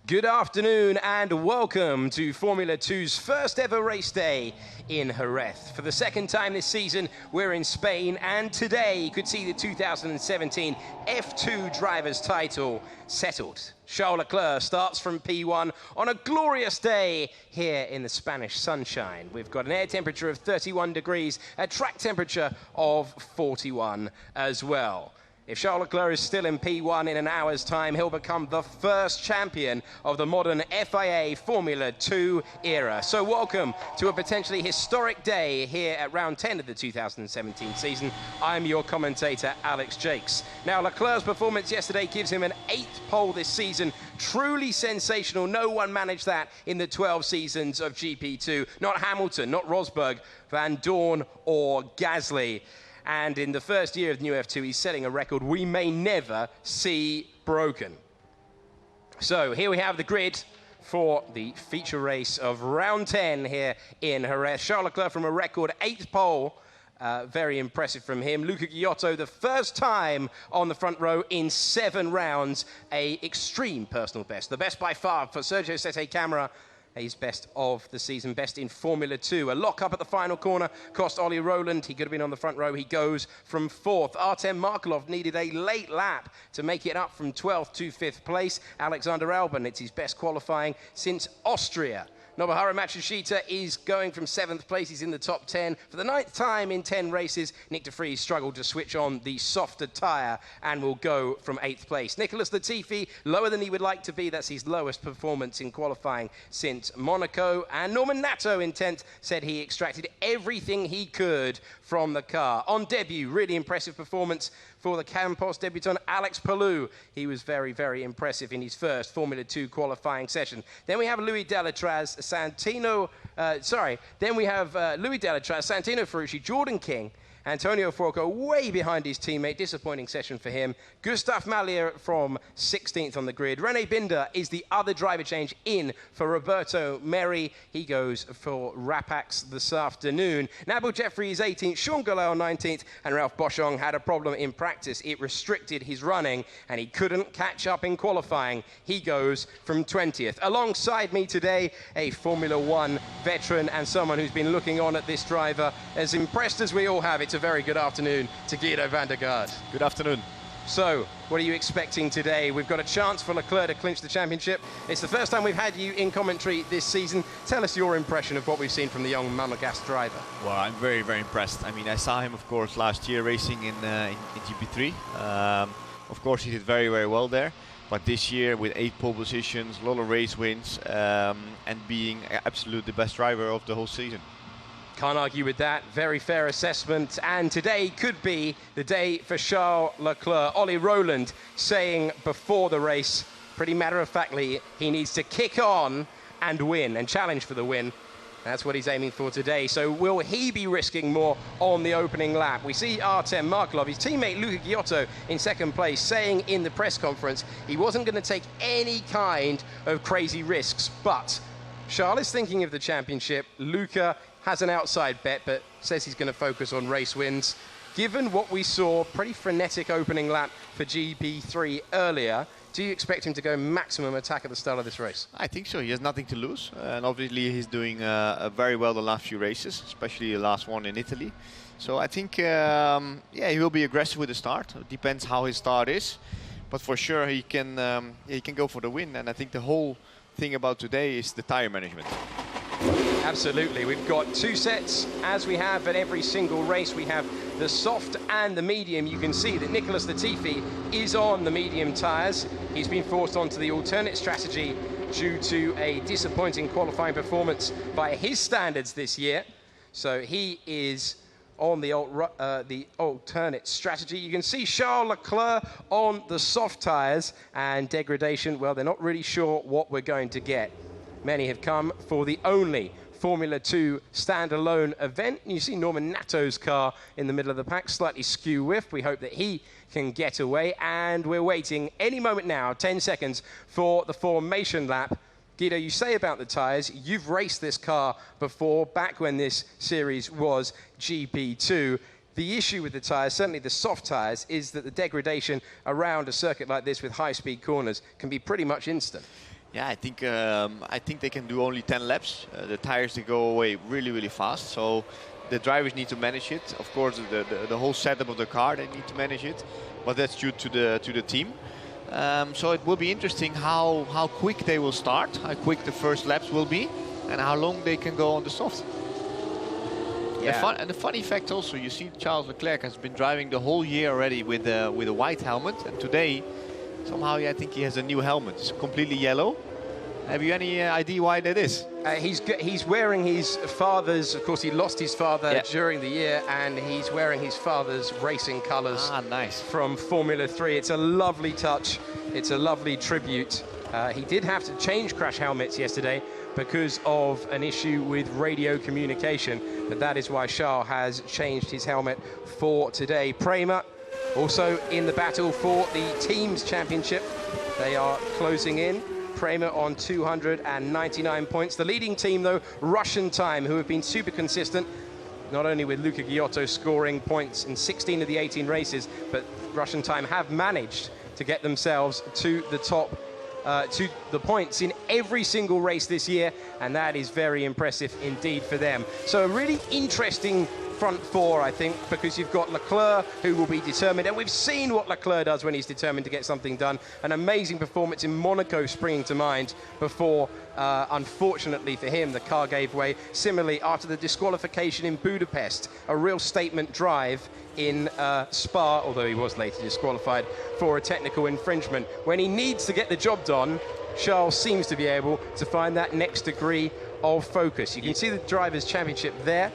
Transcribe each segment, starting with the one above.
Good afternoon and welcome to Formula 2's first ever race day in Jerez. For the second time this season, we're in Spain, and today could see the 2017 F2 driver's title settled. Charles Leclerc starts from P1 on a glorious day here in the Spanish sunshine. We've got an air temperature of 31 degrees, a track temperature of 41 as well. If Charles Leclerc is still in P1 in an hour's time, he'll become the first champion of the modern FIA Formula 2 era. So welcome to a potentially historic day here at round 10 of the 2017 season. I'm your commentator, Alex Jakes. Now, Leclerc's performance yesterday gives him an 8th pole this season. Truly sensational. No one managed that in the 12 seasons of GP2. Not Hamilton, not Rosberg, Van Dorn or Gasly. And in the first year of the new F2, he's setting a record we may never see broken. So here we have the grid for the feature race of round 10 here in Jerez. Charles Leclerc from a record 8th pole. Very impressive from him. Luca Giotto, the first time on the front row in 7 rounds, a extreme personal best. The best by far for Sergio Sette Camara. His best of the season, best in Formula 2. A lock-up at the final corner cost Ollie Rowland. He could have been on the front row. He goes from 4th. Artem Markelov needed a late lap to make it up from 12th to 5th place. Alexander Albon, it's his best qualifying since Austria. Nobuharu Matsushita is going from 7th place. He's in the top 10. For the 9th time in 10 races, Nick de Vries struggled to switch on the softer tyre and will go from 8th place. Nicholas Latifi, lower than he would like to be. That's his lowest performance in qualifying since Monaco. And Norman Nato in 10th said he extracted everything he could from the car. On debut, really impressive performance for the Campos debutant Alex Palou. He was very, very impressive in his first Formula 2 qualifying session. Then we have Louis Delatraz, Santino Ferrucci, Jordan King, Antonio Fuoco way behind his teammate. Disappointing session for him. Gustav Mallier from 16th on the grid. René Binder is the other driver change in for Roberto Merri. He goes for Rapax this afternoon. Nabil Jeffrey is 18th, Sean Galal 19th, and Ralph Boschung had a problem in practice. It restricted his running, and he couldn't catch up in qualifying. He goes from 20th. Alongside me today, a Formula 1 veteran and someone who's been looking on at this driver. As impressed as we all have, it's a very good afternoon to Guido van der Garde. Good afternoon. So, what are you expecting today? We've got a chance for Leclerc to clinch the championship. It's the first time we've had you in commentary this season. Tell us your impression of what we've seen from the young monogas driver. Well, I'm very, very impressed. I mean, I saw him, of course, last year racing in GP3. Of course, he did very, very well there. But this year, with 8 pole positions, a lot of race wins, and being absolutely the best driver of the whole season. Can't argue with that. Very fair assessment. And today could be the day for Charles Leclerc. Ollie Rowland saying before the race, pretty matter-of-factly, he needs to kick on and win and challenge for the win. That's what he's aiming for today. So will he be risking more on the opening lap? We see Artem Markelov, his teammate Luca Giotto in 2nd place, saying in the press conference he wasn't going to take any kind of crazy risks. But Charles is thinking of the championship. Luca has an outside bet, but says he's going to focus on race wins. Given what we saw, pretty frenetic opening lap for GP3 earlier, do you expect him to go maximum attack at the start of this race? I think so. He has nothing to lose. And obviously, he's doing very well the last few races, especially the last one in Italy. So I think, he will be aggressive with the start. It depends how his start is. But for sure, he can go for the win. And I think the whole thing about today is the tire management. Absolutely. We've got 2 sets, as we have at every single race. We have the soft and the medium. You can see that Nicholas Latifi is on the medium tyres. He's been forced onto the alternate strategy due to a disappointing qualifying performance by his standards this year. So he is on the alternate strategy. You can see Charles Leclerc on the soft tyres, and degradation, well, they're not really sure what we're going to get. Many have come for the only Formula 2 standalone event. You see Norman Nato's car in the middle of the pack, slightly skew whiff. We hope that he can get away, and we're waiting any moment now, 10 seconds, for the formation lap. Guido, you say about the tyres, you've raced this car before, back when this series was GP2. The issue with the tyres, certainly the soft tyres, is that the degradation around a circuit like this with high-speed corners can be pretty much instant. Yeah, I think they can do only 10 laps. The tires, they go away really, really fast. So the drivers need to manage it. Of course, the whole setup of the car, they need to manage it. But that's due to the team. So it will be interesting how quick they will start, how quick the first laps will be, and how long they can go on the soft. Yeah. And the funny fact also, you see Charles Leclerc has been driving the whole year already with a white helmet, and today somehow I think he has a new helmet. It's completely yellow. Have you any idea why that is? He's wearing his father's, of course he lost his father during the year, and he's wearing his father's racing colours. Ah, nice. From Formula 3. It's a lovely touch. It's a lovely tribute. He did have to change crash helmets yesterday because of an issue with radio communication, but that is why Charles has changed his helmet for today. Prema also in the battle for the team's championship. They are closing in. Prema on 299 points. The leading team, though, Russian Time, who have been super consistent, not only with Luca Giotto scoring points in 16 of the 18 races, but Russian Time have managed to get themselves to the top, to the points in every single race this year, and that is very impressive indeed for them. So a really interesting front four, I think, because you've got Leclerc, who will be determined, and we've seen what Leclerc does when he's determined to get something done. An amazing performance in Monaco springing to mind before, unfortunately for him, the car gave way. Similarly, after the disqualification in Budapest, a real statement drive in Spa, although he was later disqualified for a technical infringement. When he needs to get the job done, Charles seems to be able to find that next degree of focus. You can see the Drivers' Championship there.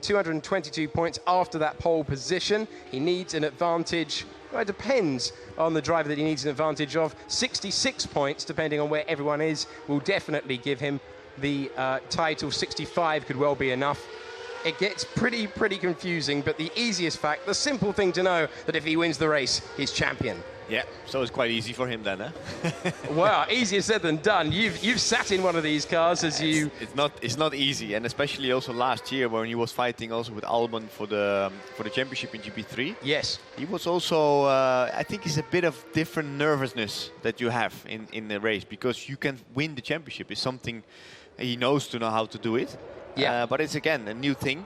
222 points after that pole position. He needs an advantage, well, it depends on the driver that he needs an advantage of. 66 points, depending on where everyone is, will definitely give him the title. 65 could well be enough. It gets pretty confusing, but the easiest fact, the simple thing to know, that if he wins the race, he's champion. Yeah, so it's quite easy for him then, huh? Well, easier said than done. You've sat in one of these cars as you... It's not easy, and especially also last year when he was fighting also with Albon for the championship in GP3. Yes. He was also, I think it's a bit of different nervousness that you have in the race, because you can win the championship. It's something he knows to know how to do it. Yeah. But it's again a new thing,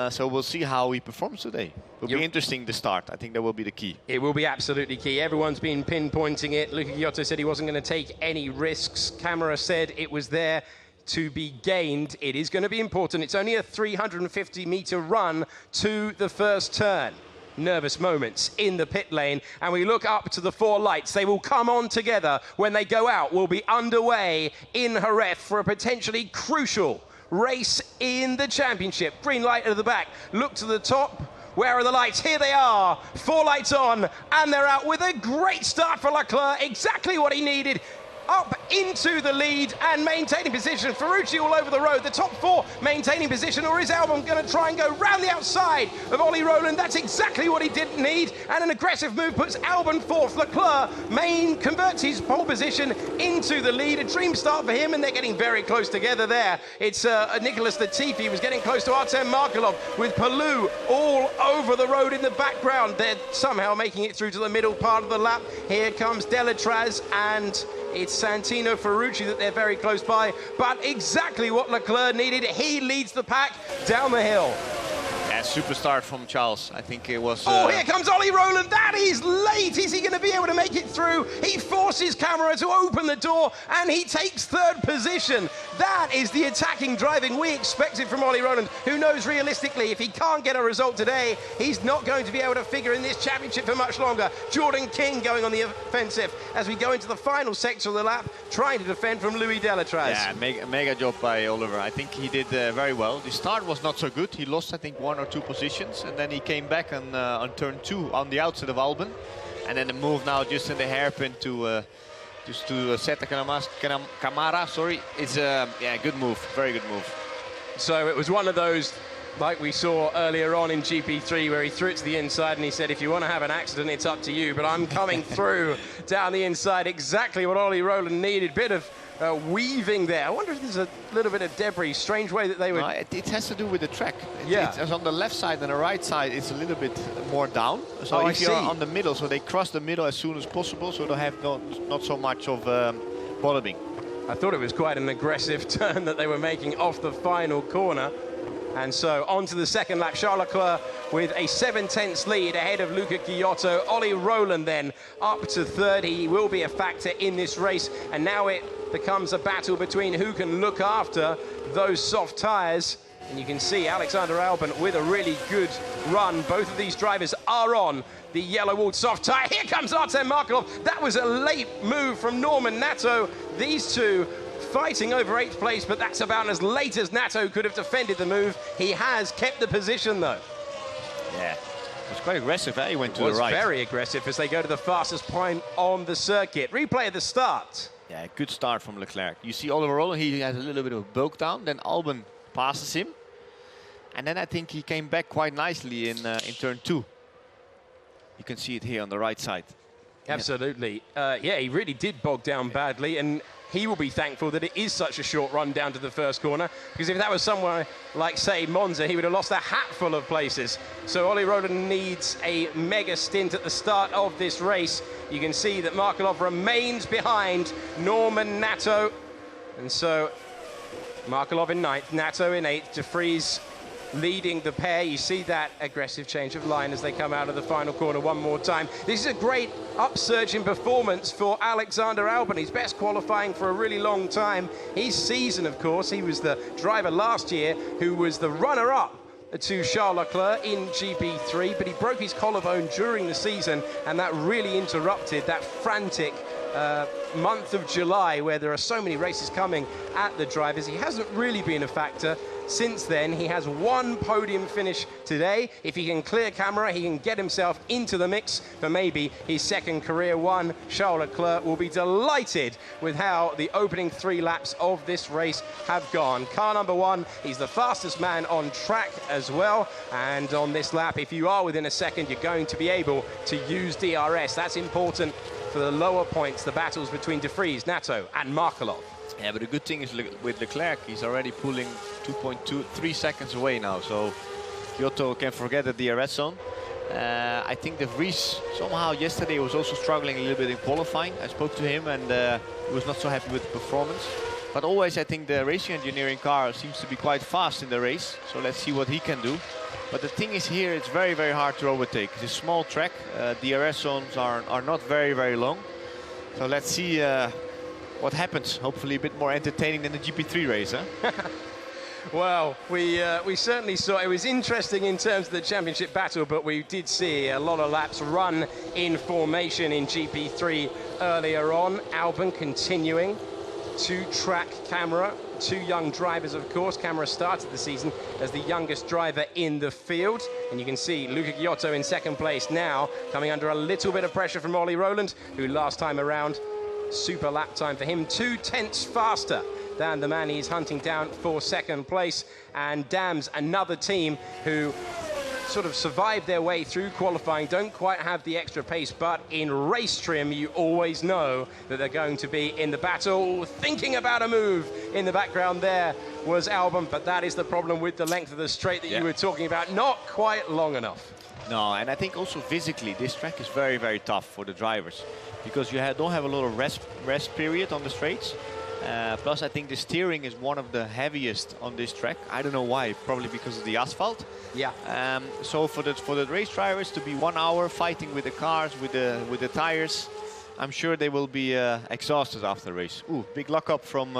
so we'll see how he performs today. It'll be interesting to start. I think that will be the key. It will be absolutely key. Everyone's been pinpointing it. Luca Giotto said he wasn't going to take any risks. Camera said it was there to be gained. It is going to be important. It's only a 350-meter run to the first turn. Nervous moments in the pit lane, and we look up to the four lights. They will come on together when they go out. We'll be underway in Jerez for a potentially crucial race in the championship. Green light at the back. Look to the top. Where are the lights? Here they are. Four lights on, and they're out with a great start for Leclerc. Exactly what he needed. Up into the lead and maintaining position. Ferrucci all over the road. The top four maintaining position, or is Albon going to try and go round the outside of Ollie Rowland? That's exactly what he didn't need. And an aggressive move puts Albon fourth. Leclerc converts his pole position into the lead. A dream start for him, and they're getting very close together there. It's Nicholas Latifi was getting close to Artem Markelov with Palou all over the road in the background. They're somehow making it through to the middle part of the lap. Here comes Delatraz, and it's Santino Ferrucci that they're very close by, but exactly what Leclerc needed. He leads the pack down the hill. Yeah, super start from Charles. I think it was... Oh, here comes Ollie Rowland. That is late. Is he going to be able to make it through? He forces Camera to open the door, and he takes third position. That is the attacking driving we expected from Ollie Rowland, who knows realistically if he can't get a result today, he's not going to be able to figure in this championship for much longer. Jordan King going on the offensive as we go into the final sector of the lap, trying to defend from Louis Delatraz. Yeah, mega job by Oliver. I think he did very well. The start was not so good. He lost, I think, 1 or 2 positions, and then he came back on turn 2 on the outside of Albon, and then the move now just in the hairpin to set the Camara. Sorry, it's yeah, good move, very good move. So it was one of those like we saw earlier on in GP3 where he threw it to the inside and he said, if you want to have an accident, it's up to you, but I'm coming through down the inside. Exactly what Ollie Rowland needed. Bit of weaving there. I wonder if there's a little bit of debris. Strange way that they would... No, it has to do with the track. Yeah. It's on the left side and the right side, it's a little bit more down. So if you're on the middle, so they cross the middle as soon as possible, so they have not so much of bottoming. I thought it was quite an aggressive turn that they were making off the final corner. And so on to the second lap, Charles Leclerc with a 7/10 lead ahead of Luca Giotto. Ollie Rowland then up to third. He will be a factor in this race. And now it becomes a battle between who can look after those soft tyres. And you can see Alexander Albon with a really good run. Both of these drivers are on the yellow-walled soft tyre. Here comes Artem Markelov. That was a late move from Norman Nato. These two fighting over 8th place, but that's about as late as Nato could have defended the move. He has kept the position, though. Yeah, it was quite aggressive. He went to the right. It was very aggressive as they go to the fastest point on the circuit. Replay of the start. Yeah, good start from Leclerc. You see Oliver Rowland, he has a little bit of a bulk down. Then Albon passes him. And then I think he came back quite nicely in turn 2. You can see it here on the right side. Absolutely. Yeah, he really did bog down badly, and he will be thankful that it is such a short run down to the first corner, because if that was somewhere like, say, Monza, he would have lost a hatful of places. So Ollie Rowland needs a mega stint at the start of this race. You can see that Markelov remains behind Norman Nato. And so Markelov in 9th, Nato in 8th, De Vries leading the pair. You see that aggressive change of line as they come out of the final corner one more time. This is a great upsurge in performance for Alexander Albon. He's best qualifying for a really long time. His season, of course, he was the driver last year who was the runner-up to Charles Leclerc in GP3, but he broke his collarbone during the season, and that really interrupted that frantic month of July where there are so many races coming at the drivers. He hasn't really been a factor since then. He has one podium finish today. If he can clear camera, he can get himself into the mix for maybe his second career one. Charles Leclerc will be delighted with how the opening 3 laps of this race have gone. Car number 1, he's the fastest man on track as well. And on this lap, if you are within a second, you're going to be able to use DRS. That's important for the lower points, the battles between De Vries, Nato and Markelov. Yeah, but the good thing is with Leclerc, he's already pulling 2.23 seconds away now, so Giotto can forget the DRS zone. I think De Vries somehow yesterday was also struggling a little bit in qualifying. I spoke to him and he was not so happy with the performance. But always I think the racing engineering car seems to be quite fast in the race, so let's see what he can do. But the thing is here, it's very, very hard to overtake. It's a small track, DRS zones are not very, very long. So let's see what happens. Hopefully a bit more entertaining than the GP3 race, huh? Well, we certainly saw, it was interesting in terms of the championship battle, but we did see a lot of laps run in formation in GP3 earlier on. Albon continuing to track camera. 2 young drivers, of course. Camera started the season as the youngest driver in the field. And you can see Luca Giotto in second place now, coming under a little bit of pressure from Ollie Rowland, who last time around, super lap time for him, 2/10 faster than the man he's hunting down for second place. And Dams, another team who sort of survived their way through qualifying, don't quite have the extra pace, but in race trim you always know that they're going to be in the battle. Thinking about a move in the background there was Albon, but that is the problem with the length of the straight that you were talking about, not quite long enough. No, and I think also physically this track is very, very tough for the drivers, because you don't have a lot of rest period on the straights. Plus I think the steering is one of the heaviest on this track. I don't know why, probably because of the asphalt. Yeah. So for the race drivers to be 1 hour fighting with the cars, with the tires, I'm sure they will be exhausted after the race. Ooh, big lock-up from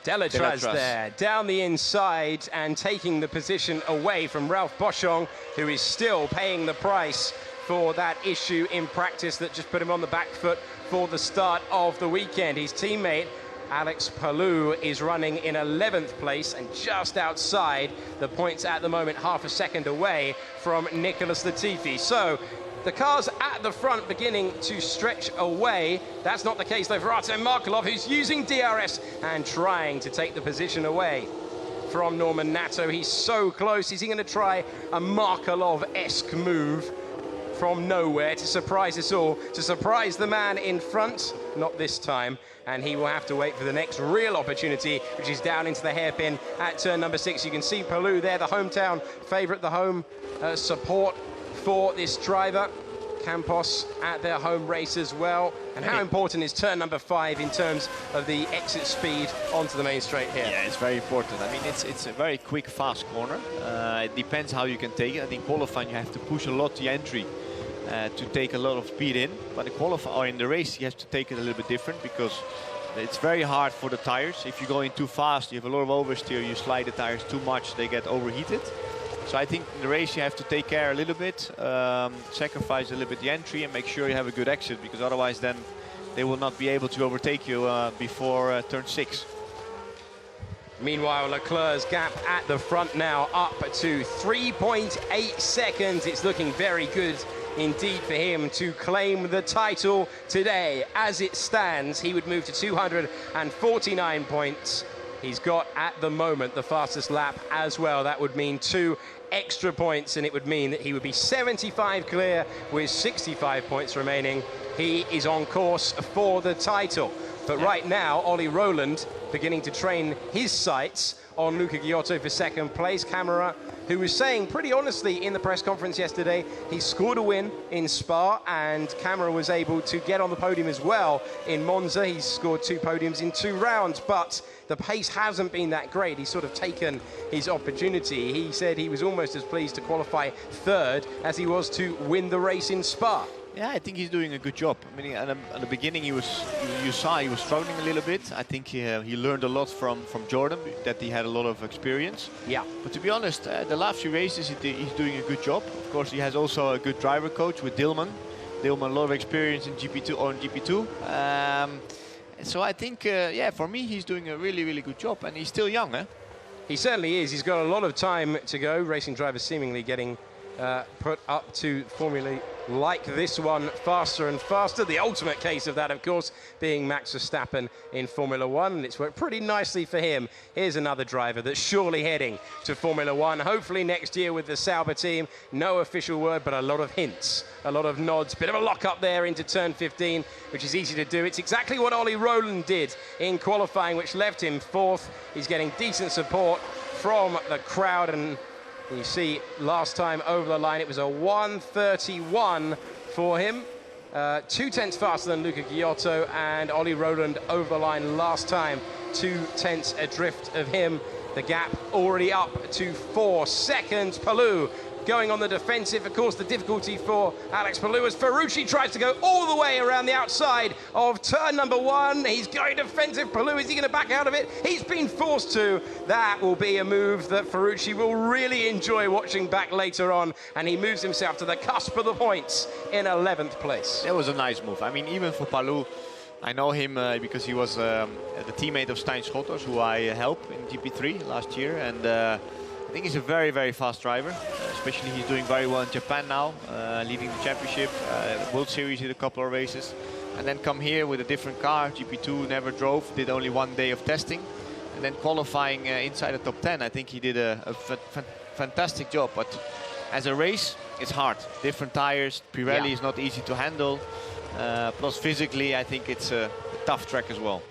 Delatraz there, down the inside and taking the position away from Ralph Boschung, who is still paying the price for that issue in practice that just put him on the back foot for the start of the weekend. His teammate Alex Palou is running in 11th place and just outside the points at the moment, half a second away from Nicholas Latifi. So the cars at the front beginning to stretch away. That's not the case though for Artem Markelov, who's using DRS and trying to take the position away from Norman Nato. He's so close. Is he going to try a Markelov-esque move from nowhere to surprise us all, to surprise the man in front? Not this time, and he will have to wait for the next real opportunity, which is down into the hairpin at turn number 6. You can see Palou there, the hometown favourite, the home support for this driver. Campos at their home race as well. And how important is turn number 5 in terms of the exit speed onto the main straight here? Yeah, it's very important. I mean, it's a very quick, fast corner. It depends how you can take it. I think qualifying you have to push a lot the entry to take a lot of speed in. But in the race you have to take it a little bit different, because it's very hard for the tires. If you go in too fast, you have a lot of oversteer, you slide the tires too much, they get overheated. So I think in the race you have to take care a little bit, sacrifice a little bit the entry and make sure you have a good exit, because otherwise then they will not be able to overtake you before turn 6. Meanwhile, Leclerc's gap at the front now up to 3.8 seconds. It's looking very good indeed for him to claim the title today. As it stands, he would move to 249 points. He's got, at the moment, the fastest lap as well. That would mean 2 extra points, and it would mean that he would be 75 clear with 65 points remaining. He is on course for the title. But right now, Ollie Rowland beginning to train his sights on Luca Ghiotto for second place. Camera, who was saying pretty honestly in the press conference yesterday, he scored a win in Spa, and Camera was able to get on the podium as well in Monza. He's scored 2 podiums in 2 rounds, but the pace hasn't been that great. He's sort of taken his opportunity. He said he was almost as pleased to qualify 3rd as he was to win the race in Spa. Yeah, I think he's doing a good job. I mean, at the beginning, you saw he was struggling a little bit. I think he learned a lot from Jordan, that he had a lot of experience. Yeah. But to be honest, the last few races, he's doing a good job. Of course, he has also a good driver coach with Dillman. Dillman, a lot of experience in GP2. So I think, yeah, for me, he's doing a really, really good job. And he's still young, eh? He certainly is. He's got a lot of time to go. Racing drivers seemingly getting put up to formulae like this one faster and faster. The ultimate case of that, of course, being Max Verstappen in Formula 1, and it's worked pretty nicely for him. Here's another driver that's surely heading to Formula 1, hopefully next year with the Sauber team. No official word, but a lot of hints, a lot of nods. Bit of a lock-up there into turn 15, which is easy to do. It's exactly what Ollie Rowland did in qualifying, which left him 4th. He's getting decent support from the crowd, and you see, last time over the line, it was a 1:31 for him. 2 tenths faster than Luca Ghiotto, and Ollie Rowland over the line last time, 2 tenths adrift of him. The gap already up to 4 seconds. Palou going on the defensive. Of course, the difficulty for Alex Palou as Ferrucci tries to go all the way around the outside of turn number 1. He's going defensive. Palou, is he going to back out of it? He's been forced to. That will be a move that Ferrucci will really enjoy watching back later on, and he moves himself to the cusp of the points in 11th place. That was a nice move. I mean, even for Palou, I know him because he was the teammate of Stijn Schotters, who I helped in GP3 last year, and I think he's a very, very fast driver. Especially he's doing very well in Japan now, leading the championship, World Series in a couple of races. And then come here with a different car, GP2, never drove, did only 1 day of testing. And then qualifying inside the top 10. I think he did a fantastic job. But as a race, it's hard. Different tires, Pirelli is not easy to handle. Plus physically, I think it's a tough track as well.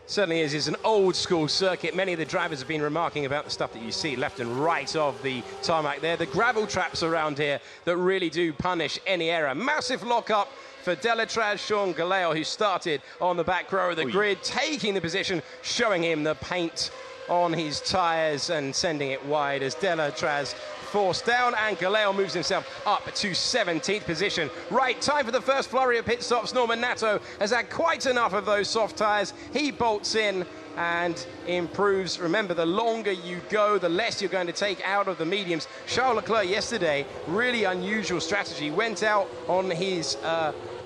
Certainly is. It's an old school circuit. Many of the drivers have been remarking about the stuff that you see left and right of the tarmac there. The gravel traps around here that really do punish any error. Massive lock-up for Delatraz, Sean Galeo, who started on the back row of the grid, taking the position, showing him the paint on his tyres and sending it wide as Delatraz forced down, and Galeo moves himself up to 17th position. Right, time for the first flurry of pit stops. Norman Nato has had quite enough of those soft tyres. He bolts in and improves. Remember, the longer you go, the less you're going to take out of the mediums. Charles Leclerc yesterday, really unusual strategy, went out on his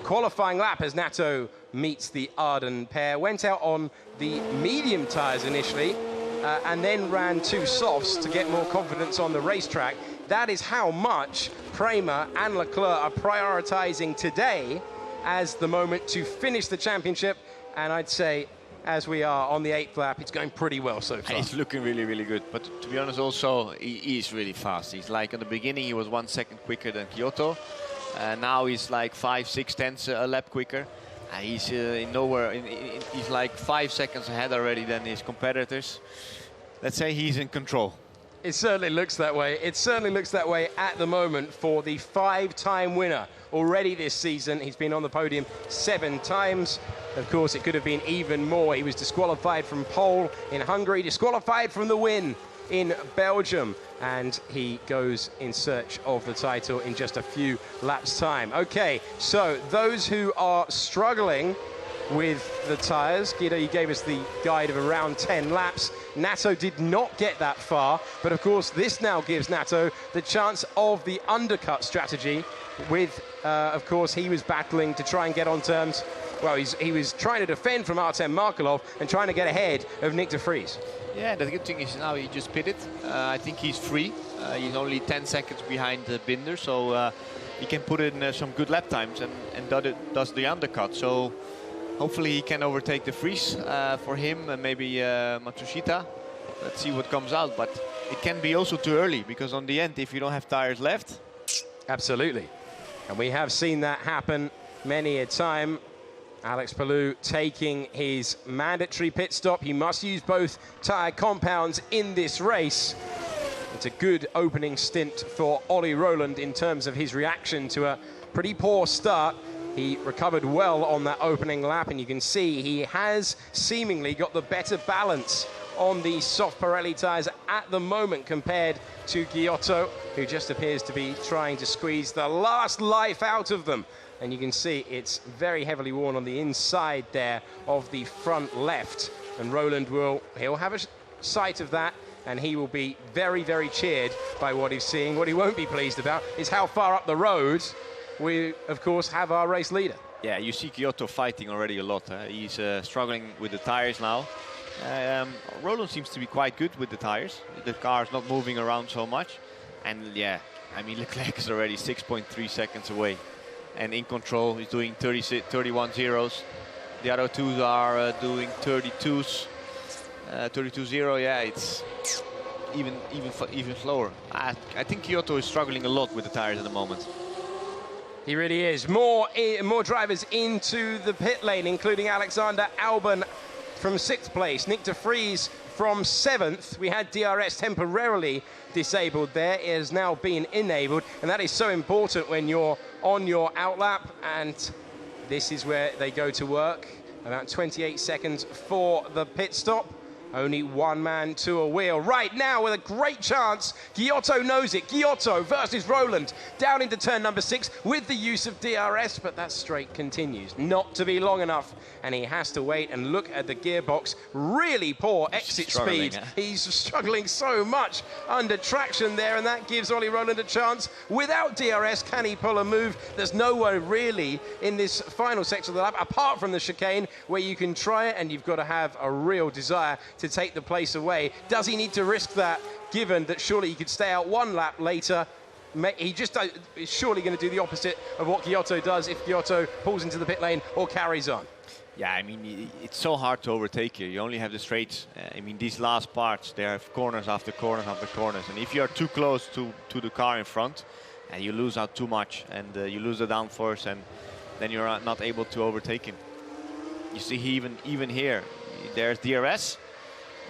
qualifying lap as Nato meets the Arden pair, went out on the medium tyres initially, and then ran 2 softs to get more confidence on the racetrack. That is how much Prema and Leclerc are prioritizing today as the moment to finish the championship. And I'd say, as we are on the 8th lap, it's going pretty well so far. He's looking really, really good. But to be honest, also, he is really fast. He's like, at the beginning, he was 1 second quicker than Kyoto. Now he's like 5-6 tenths a lap quicker. He's he's like 5 seconds ahead already than his competitors. Let's say he's in control. It certainly looks that way. It certainly looks that way at the moment for the 5-time winner already this season. He's been on the podium 7 times. Of course, it could have been even more. He was disqualified from pole in Hungary, disqualified from the win in Belgium, and he goes in search of the title in just a few laps' time. Okay, so those who are struggling with the tyres, Guido, you gave us the guide of around 10 laps. Nato did not get that far, but of course this now gives Nato the chance of the undercut strategy with, of course, he was battling to try and get on terms. Well, he was trying to defend from Artem Markelov and trying to get ahead of Nick de Vries. Yeah, the good thing is now he just pitted. I think he's free. He's only 10 seconds behind Binder, so he can put in some good lap times and does the undercut. So hopefully he can overtake de Vries for him and maybe Matsushita. Let's see what comes out, but it can be also too early, because on the end, if you don't have tires left. Absolutely. And we have seen that happen many a time. Alex Palou taking his mandatory pit stop. He must use both tyre compounds in this race. It's a good opening stint for Ollie Rowland in terms of his reaction to a pretty poor start. He recovered well on that opening lap, and you can see he has seemingly got the better balance on the soft Pirelli tyres at the moment compared to Giotto, who just appears to be trying to squeeze the last life out of them. And you can see it's very heavily worn on the inside there of the front left. And Rowland he'll have a sight of that, and he will be very, very cheered by what he's seeing. What he won't be pleased about is how far up the road we, of course, have our race leader. Yeah, you see Giotto fighting already a lot. He's struggling with the tires now. Rowland seems to be quite good with the tires. The car's not moving around so much. And yeah, I mean, Leclerc is already 6.3 seconds away. And in control, he's doing 31 zeros. The other two are doing 32s, 32-0. Yeah, it's even slower. I think Giotto is struggling a lot with the tires at the moment. He really is. More drivers into the pit lane, including Alexander Albon from 6th place, Nick de Vries from 7th. We had DRS temporarily disabled there. It has now been enabled, and that is so important when you're on your outlap, and this is where they go to work. About 28 seconds for the pit stop. Only one man to a wheel. Right now, with a great chance, Giotto knows it. Giotto versus Rowland, down into turn number 6 with the use of DRS, but that straight continues not to be long enough, and he has to wait and look at the gearbox. Really poor exit speed. He's struggling so much under traction there, and that gives Ollie Rowland a chance. Without DRS, can he pull a move? There's nowhere really in this final section of the lap, apart from the chicane, where you can try it, and you've got to have a real desire to take the place away. Does he need to risk that, given that surely he could stay out one lap later? He just is surely going to do the opposite of what Giotto does if Giotto pulls into the pit lane or carries on. Yeah, I mean, it's so hard to overtake here. You only have the straights. I mean, these last parts, they have corners after corners after corners. And if you're too close to the car in front, and you lose out too much, and you lose the downforce, and then you're not able to overtake him. You see, even here, there's DRS.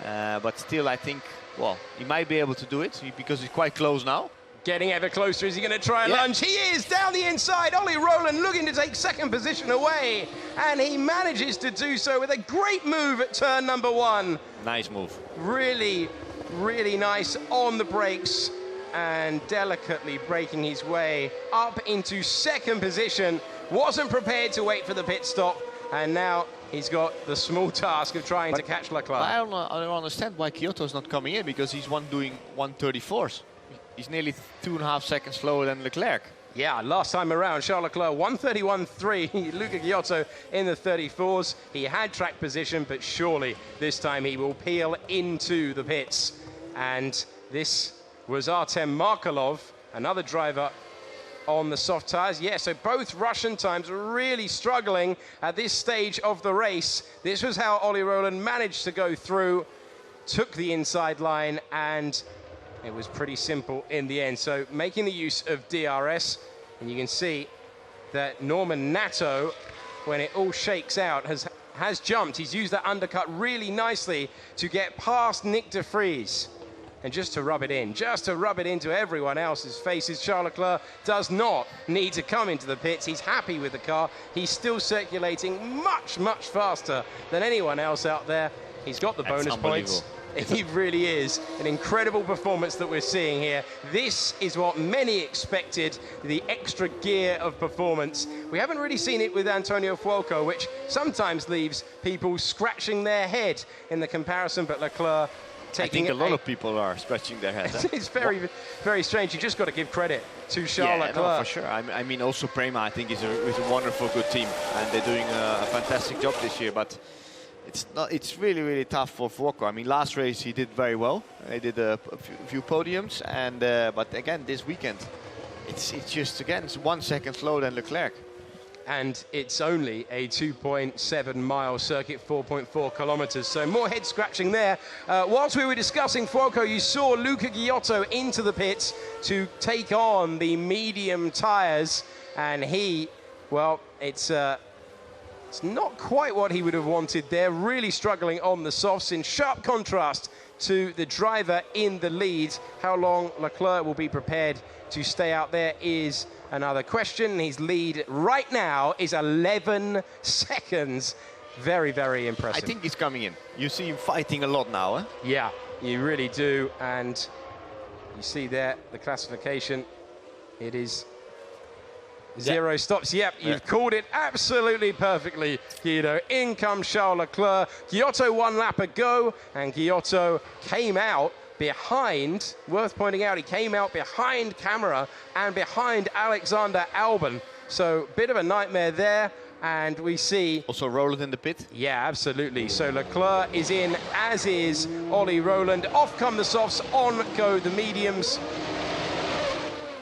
But still, I think, well, he might be able to do it because he's quite close now. Getting ever closer. Is he going to try and lunge? He is down the inside. Ollie Rowland looking to take second position away. And he manages to do so with a great move at turn number 1. Nice move. Really, really nice on the brakes and delicately breaking his way up into second position. Wasn't prepared to wait for the pit stop. And now he's got the small task of trying to catch Leclerc. I don't understand why Giotto's not coming in, because he's doing 134s. He's nearly 2.5 seconds slower than Leclerc. Yeah, last time around, Charles Leclerc 131.3, Luca Giotto in the 34s. He had track position, but surely this time he will peel into the pits. And this was Artem Markelov, another driver on the soft tyres. Yeah, so both Russian times are really struggling at this stage of the race. This was how Ollie Rowland managed to go through, took the inside line, and it was pretty simple in the end. So making the use of DRS, and you can see that Norman Nato, when it all shakes out, has jumped. He's used that undercut really nicely to get past Nick de Vries. And just to rub it into everyone else's faces, Charles Leclerc does not need to come into the pits. He's happy with the car. He's still circulating much, much faster than anyone else out there. He's got the bonus points. He really is an incredible performance that we're seeing here. This is what many expected, the extra gear of performance. We haven't really seen it with Antonio Fuoco, which sometimes leaves people scratching their head in the comparison, but Leclerc taking I think a lot of people are scratching their heads. It's very, very strange. You just got to give credit to Charles Leclerc. No, for sure. I mean, also Prema, I think, is a wonderful, good team, and they're doing a fantastic job this year, but it's really, really tough for Fuoco. I mean, last race he did very well. He did a few podiums, and but again this weekend, it's just again it's 1 second slower than Leclerc. And it's only a 2.7 mile circuit, 4.4 kilometers. So more head scratching there. Whilst we were discussing Fuoco, you saw Luca Giotto into the pits to take on the medium tires, and he, well, it's not quite what he would have wanted there, really struggling on the softs, in sharp contrast to the driver in the lead. How long Leclerc will be prepared to stay out there is another question. His lead right now is 11 seconds. Very, very impressive. I think he's coming in. You see him fighting a lot now, eh? Yeah, you really do. And you see there the classification. It is 0 stops. Yep, you've called it absolutely perfectly, Guido. In comes Charles Leclerc. Giotto 1 lap ago, and Giotto came out behind, worth pointing out, he came out behind camera and behind Alexander Albon. So, bit of a nightmare there. And we see... Also Rowland in the pit? Yeah, absolutely. So Leclerc is in, as is Ollie Rowland. Off come the softs, on go the mediums.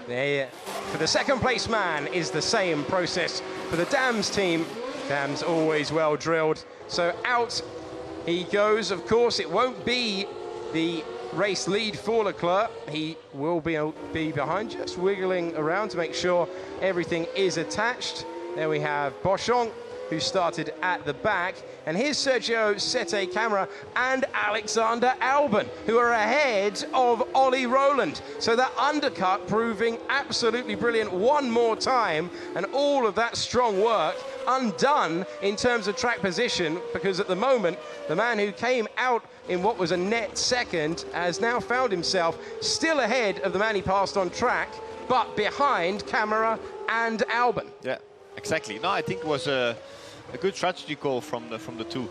There, for the second place man is the same process for the Dams team. Dams always well drilled. So out he goes. Of course, it won't be the race lead for Leclerc. He will be behind, just wiggling around to make sure everything is attached. There we have Boschon, who started at the back. And here's Sergio Sette Camara and Alexander Albon, who are ahead of Ollie Rowland. So that undercut proving absolutely brilliant one more time. And all of that strong work undone in terms of track position, because at the moment, the man who came out in what was a net second has now found himself still ahead of the man he passed on track, but behind Camara and Albon. Yeah. Exactly. No, I think it was a good strategy call from the two.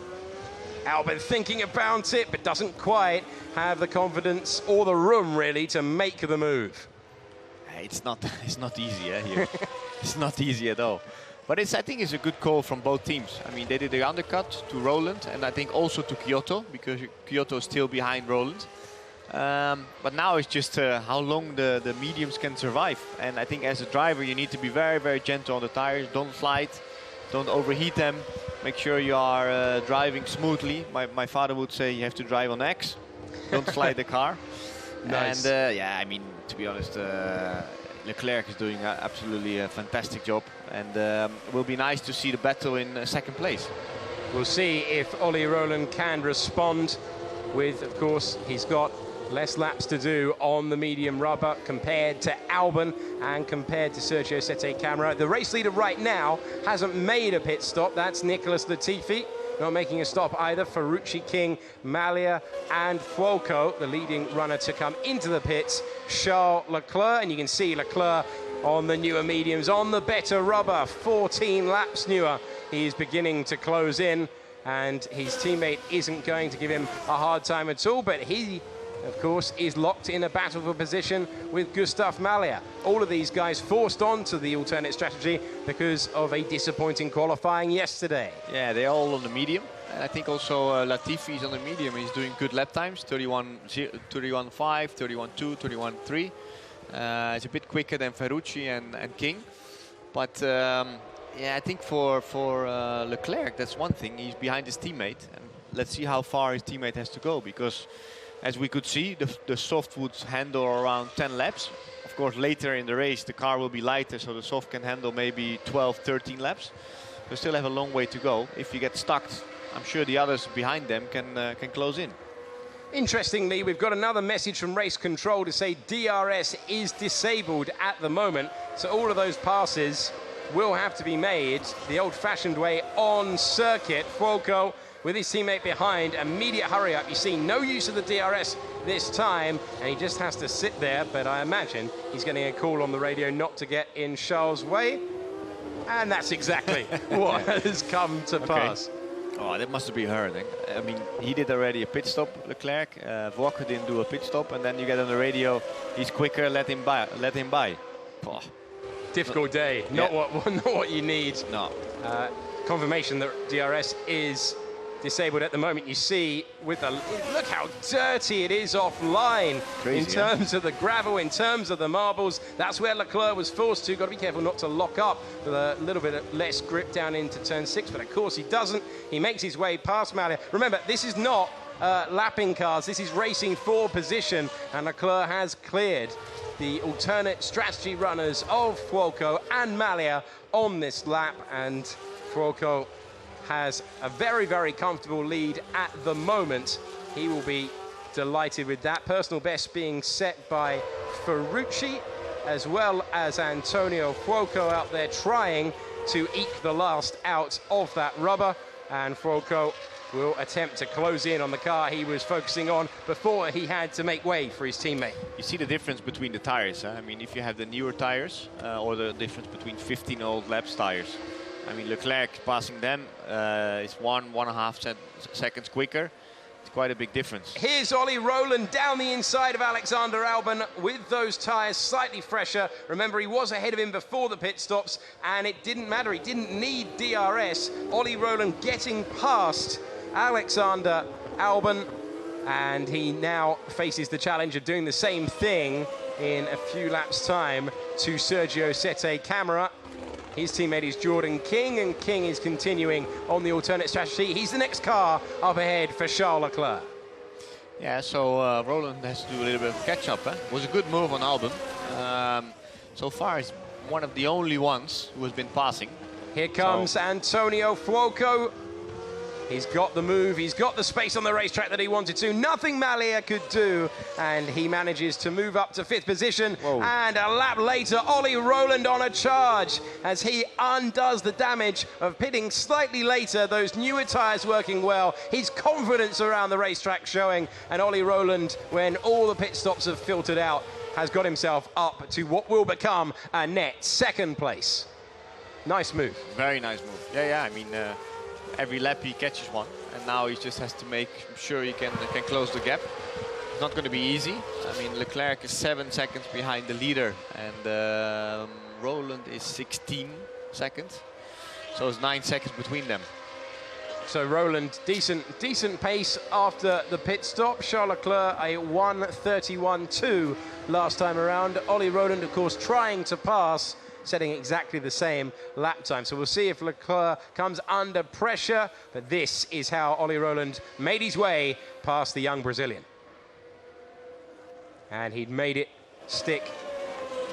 Albon thinking about it, but doesn't quite have the confidence or the room really to make the move. It's not easy here. It's not easy at all. But I think it's a good call from both teams. I mean, they did the undercut to Rowland, and I think also to Giotto, because Giotto is still behind Rowland. But now it's just how long the mediums can survive. And I think as a driver, you need to be very, very gentle on the tires. Don't slide, don't overheat them. Make sure you are driving smoothly. My father would say you have to drive on X. Don't slide the car. Nice. And yeah, I mean, to be honest, Leclerc is doing absolutely a fantastic job. And it will be nice to see the battle in second place. We'll see if Ollie Rowland can respond with, of course, he's got less laps to do on the medium rubber compared to Albon and compared to Sergio Sette Camara. The race leader right now hasn't made a pit stop. That's Nicholas Latifi. Not making a stop either. Ferrucci, King, Malia and Fuoco, the leading runner to come into the pits. Charles Leclerc, and you can see Leclerc on the newer mediums, on the better rubber, 14 laps newer. He's beginning to close in, and his teammate isn't going to give him a hard time at all, but he, of course, is locked in a battle for position with Gustav Malia. All of these guys forced onto the alternate strategy because of a disappointing qualifying yesterday. Yeah, they're all on the medium. And I think also Latifi is on the medium. He's doing good lap times, 31.5, 31.2, 31.3. It's a bit quicker than Ferrucci and King. But yeah, I think for Leclerc, that's one thing. He's behind his teammate. And let's see how far his teammate has to go, because as we could see, the soft would handle around 10 laps. Of course, later in the race, the car will be lighter, so the soft can handle maybe 12, 13 laps. They still have a long way to go. If you get stuck, I'm sure the others behind them can close in. Interestingly, we've got another message from race control to say DRS is disabled at the moment. So all of those passes will have to be made the old-fashioned way on circuit. Fuoco with his teammate behind, immediate hurry up. You see no use of the DRS this time, and he just has to sit there, but I imagine he's getting a call on the radio not to get in Charles' way. And that's exactly what has come to pass. Oh, that must have been her. I mean, he did already a pit stop, Leclerc. Walker didn't do a pit stop, and then you get on the radio, he's quicker, let him by. Oh. Difficult day, not what you need. No. Confirmation that DRS is disabled at the moment. You see with the look how dirty it is offline. Crazy, in terms of the gravel, in terms of the marbles. That's where Leclerc was forced to. Got to be careful not to lock up with a little bit of less grip down into turn 6, but of course he doesn't. He makes his way past Malia. Remember, this is not lapping cars, this is racing for position, and Leclerc has cleared the alternate strategy runners of Fuoco and Malia on this lap, and Fuoco has a very, very comfortable lead at the moment. He will be delighted with that. Personal best being set by Ferrucci, as well as Antonio Fuoco out there trying to eke the last out of that rubber. And Fuoco will attempt to close in on the car he was focusing on before he had to make way for his teammate. You see the difference between the tires. I mean, if you have the newer tires or the difference between 15 old laps tires. I mean, Leclerc passing them is 1.5 seconds quicker. It's quite a big difference. Here's Ollie Rowland down the inside of Alexander Albon with those tyres slightly fresher. Remember, he was ahead of him before the pit stops, and it didn't matter. He didn't need DRS. Ollie Rowland getting past Alexander Albon, and he now faces the challenge of doing the same thing in a few laps' time to Sergio Sette Camara. His teammate is Jordan King, and King is continuing on the alternate strategy. He's the next car up ahead for Charles Leclerc. Yeah, so Roland has to do a little bit of catch-up. It was a good move on Albon. So far, he's one of the only ones who has been passing. Here comes Antonio Fuoco. He's got the move, he's got the space on the racetrack that he wanted to. Nothing Malia could do, and he manages to move up to 5th position. Whoa. And a lap later, Ollie Rowland on a charge as he undoes the damage of pitting slightly later. Those newer tyres working well. His confidence around the racetrack showing, and Ollie Rowland, when all the pit stops have filtered out, has got himself up to what will become a net 2nd place. Nice move. Very nice move. Yeah, I mean, every lap he catches one, and now he just has to make sure he can close the gap. It's not going to be easy. I mean, Leclerc is 7 seconds behind the leader, and Rowland is 16 seconds. So it's 9 seconds between them. So Rowland, decent pace after the pit stop. Charles Leclerc a 1:31.2 last time around. Ollie Rowland, of course, trying to pass, setting exactly the same lap time. So we'll see if Leclerc comes under pressure, but this is how Ollie Rowland made his way past the young Brazilian. And he'd made it stick.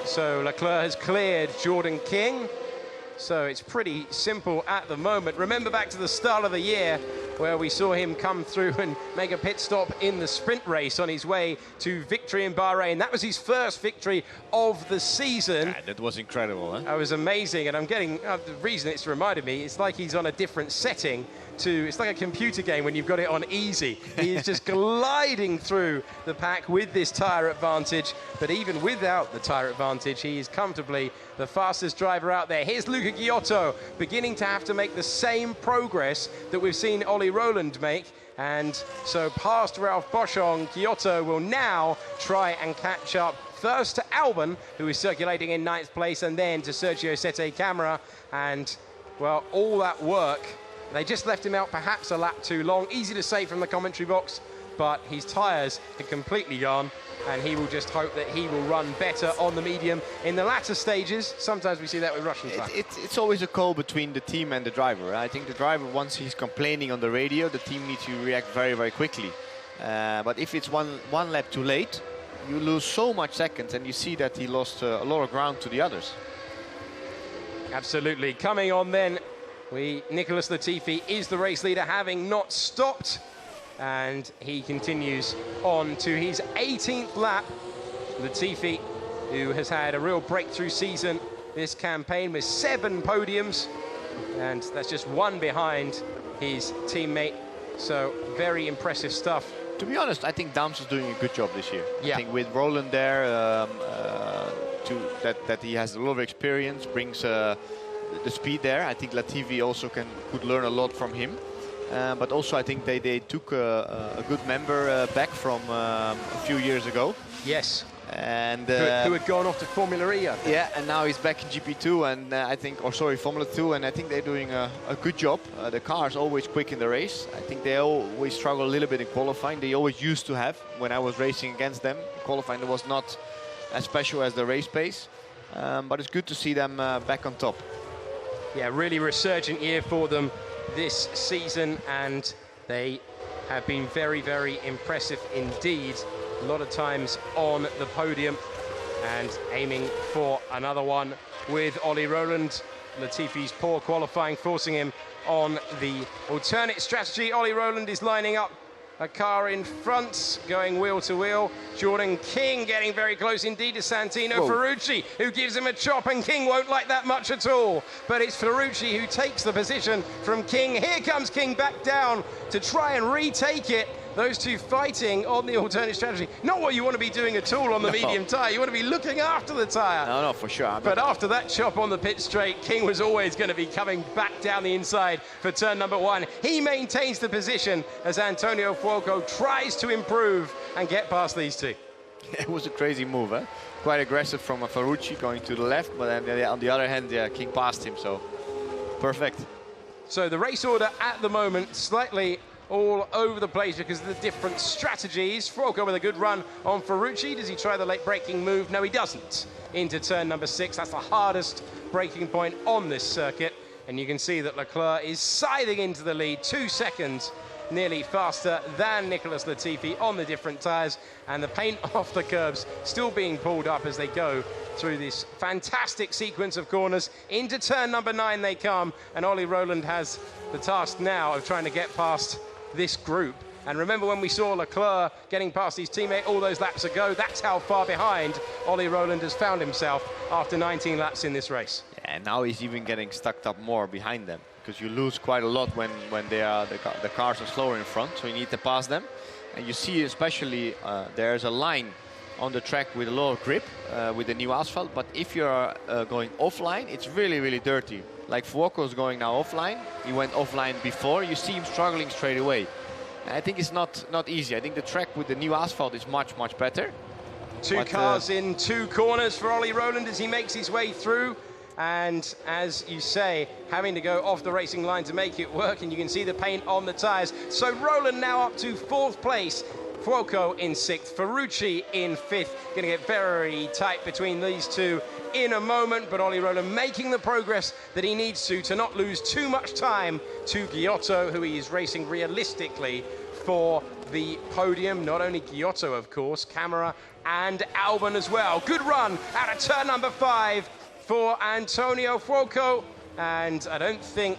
So Leclerc has cleared Jordan King. So it's pretty simple at the moment. Remember back to the start of the year where we saw him come through and make a pit stop in the sprint race on his way to victory in Bahrain. That was his first victory of the season. Yeah, that was incredible, huh? That was amazing, and I'm getting, the reason it's reminded me, it's like he's on a different setting it's like a computer game when you've got it on easy. He is just gliding through the pack with this tyre advantage, but even without the tyre advantage, he is comfortably the fastest driver out there. Here's Luca Giotto beginning to have to make the same progress that we've seen Ollie Rowland make, and so past Ralph Boschong, Giotto will now try and catch up first to Albon, who is circulating in 9th place, and then to Sergio Sette Camara, and well, all that work, they just left him out perhaps a lap too long. Easy to say from the commentary box, but his tyres had completely gone, and he will just hope that he will run better on the medium in the latter stages. Sometimes we see that with Russian tracks. It's always a call between the team and the driver. I think the driver, once he's complaining on the radio, the team needs to react very, very quickly. But if it's one lap too late, you lose so much seconds, and you see that he lost a lot of ground to the others. Absolutely. Coming on then, Nicholas Latifi is the race leader, having not stopped. and he continues on to his 18th lap. Latifi, who has had a real breakthrough season this campaign with 7 podiums, and that's just 1 behind his teammate. So very impressive stuff. To be honest, I think Dams is doing a good job this year. Yeah. I think with Roland there, that he has a lot of experience, brings the speed there. I think Latifi also could learn a lot from him. But also I think they took a good member back from a few years ago. Yes. And who had gone off to Formula E, I think. Yeah, and now he's back in GP2, and I think, or sorry, Formula 2, and I think they're doing a good job. The car is always quick in the race. I think they always struggle a little bit in qualifying. They always used to have. When I was racing against them, qualifying was not as special as the race pace. But it's good to see them back on top. Yeah, really resurgent year for them this season, and they have been very, very impressive indeed. A lot of times on the podium, and aiming for another one with Ollie Rowland. Latifi's poor qualifying forcing him on the alternate strategy. Ollie Rowland is lining up a car in front, going wheel to wheel. Jordan King getting very close indeed to Santino Ferrucci, who gives him a chop, and King won't like that much at all. But it's Ferrucci who takes the position from King. Here comes King back down to try and retake it. Those two fighting on the alternate strategy. Not what you want to be doing at all on the medium tyre. You want to be looking after the tyre. No, for sure. But after that chop on the pit straight, King was always going to be coming back down the inside for turn number 1. He maintains the position as Antonio Fuoco tries to improve and get past these two. It was a crazy move, eh? Quite aggressive from Ferrucci going to the left, but then on the other hand, King passed him, so perfect. So the race order at the moment slightly all over the place because of the different strategies. Fuoco with a good run on Ferrucci. Does he try the late braking move? No, he doesn't. Into turn number 6. That's the hardest braking point on this circuit. And you can see that Leclerc is scything into the lead, 2 seconds nearly faster than Nicholas Latifi on the different tyres. And the paint off the curbs still being pulled up as they go through this fantastic sequence of corners. Into turn number 9 they come, and Ollie Rowland has the task now of trying to get past this group. And remember when we saw Leclerc getting past his teammate all those laps ago, that's how far behind Ollie Rowland has found himself after 19 laps in this race. Yeah, and now he's even getting stuck up more behind them, because you lose quite a lot when the cars are slower in front, so you need to pass them. And you see especially there's a line on the track with a lot of grip with the new asphalt, but if you're going offline, it's really, really dirty. Like Fuoco's going now offline. He went offline before. You see him struggling straight away. And I think it's not easy. I think the track with the new asphalt is much, much better. Two cars in 2 corners for Ollie Rowland as he makes his way through. And as you say, having to go off the racing line to make it work, and you can see the paint on the tyres. So Rowland now up to 4th place. Fuoco in 6th, Ferrucci in 5th. Going to get very tight between these two in a moment, but Ollie Rowland making the progress that he needs to not lose too much time to Giotto, who he is racing realistically for the podium. Not only Giotto, of course, Camara and Albon as well. Good run out of turn number 5 for Antonio Fuoco, and I don't think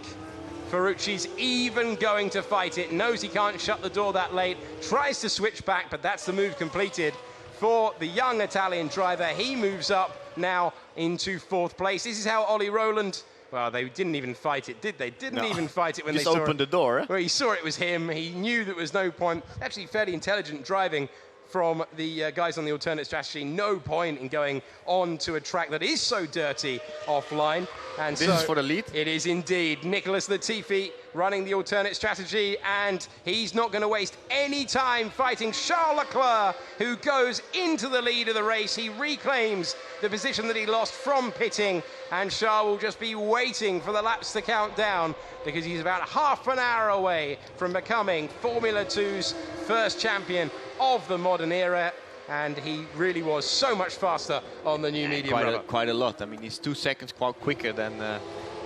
Ferrucci's even going to fight it. Knows he can't shut the door that late. Tries to switch back, but that's the move completed for the young Italian driver. He moves up now into 4th place. This is how Ollie Rowland... Well, they didn't even fight it, did they? Didn't even fight it when they saw it. Just opened the door. Well, he saw it was him. He knew there was no point. Actually, fairly intelligent driving from the guys on the alternate strategy. No point in going on to a track that is so dirty offline. And this is for the lead? It is indeed. Nicholas Latifi running the alternate strategy, and he's not going to waste any time fighting Charles Leclerc, who goes into the lead of the race. He reclaims the position that he lost from pitting, and Charles will just be waiting for the laps to count down, because he's about half an hour away from becoming Formula 2's first champion of the modern era. And he really was so much faster on the new medium rubber. Quite a lot. I mean, he's 2 seconds quite quicker than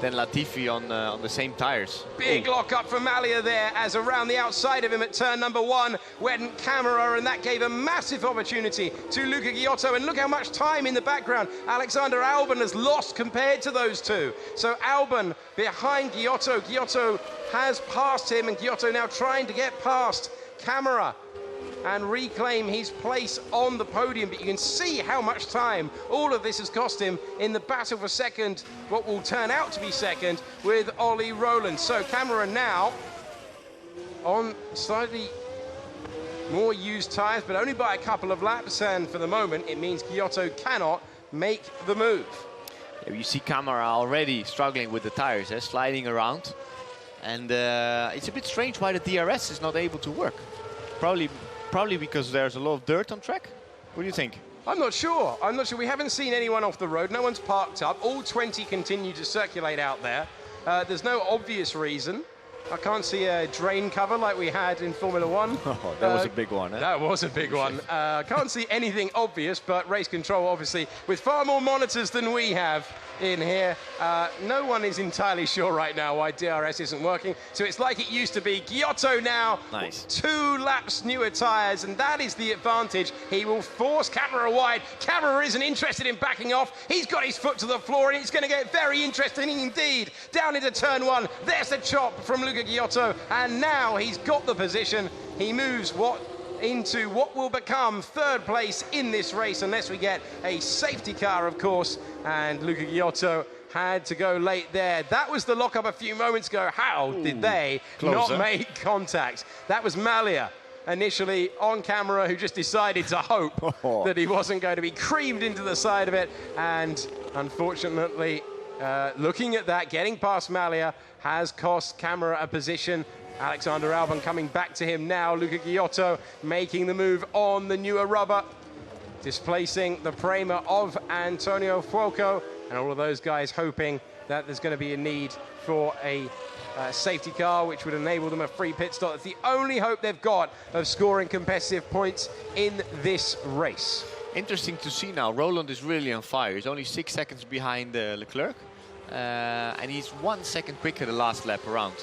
Latifi on the same tires. Big lock up from Malia there, as around the outside of him at turn number 1 went Camara, and that gave a massive opportunity to Luca Giotto. And look how much time in the background Alexander Albon has lost compared to those two. So Albon behind Giotto. Giotto has passed him, and Giotto now trying to get past Camera and reclaim his place on the podium. But you can see how much time all of this has cost him in the battle for second, what will turn out to be second, with Ollie Rowland. So Cameron now on slightly more used tyres, but only by a couple of laps, and for the moment it means Giotto cannot make the move. Yeah, you see Camara already struggling with the tyres, sliding around, and it's a bit strange why the DRS is not able to work. Probably because there's a lot of dirt on track. What do you think? I'm not sure. We haven't seen anyone off the road. No one's parked up. All 20 continue to circulate out there. There's no obvious reason. I can't see a drain cover like we had in Formula One. Oh, that was a big one, eh? That was a big one. Can't see anything obvious, but race control, obviously, with far more monitors than we have in here. No one is entirely sure right now why DRS isn't working. So it's like it used to be. Giotto now, nice. 2 laps newer tyres, and that is the advantage. He will force Camara wide. Camara isn't interested in backing off. He's got his foot to the floor, and it's going to get very interesting indeed. Down into turn 1. There's the chop from Luca Giotto, and now he's got the position. He moves into what will become third place in this race, unless we get a safety car, of course, and Luca Giotto had to go late there. That was the lockup a few moments ago. How did they not make contact? That was Malia initially on camera, who just decided to hope that he wasn't going to be creamed into the side of it, and unfortunately, looking at that, getting past Malia has cost Camara a position. Alexander Albon coming back to him now. Luca Giotto making the move on the newer rubber, displacing the Prema of Antonio Fuoco, and all of those guys hoping that there's going to be a need for a safety car, which would enable them a free pit stop. That's the only hope they've got of scoring competitive points in this race. Interesting to see now. Rowland is really on fire. He's only 6 seconds behind Leclerc, and he's 1 second quicker the last lap around.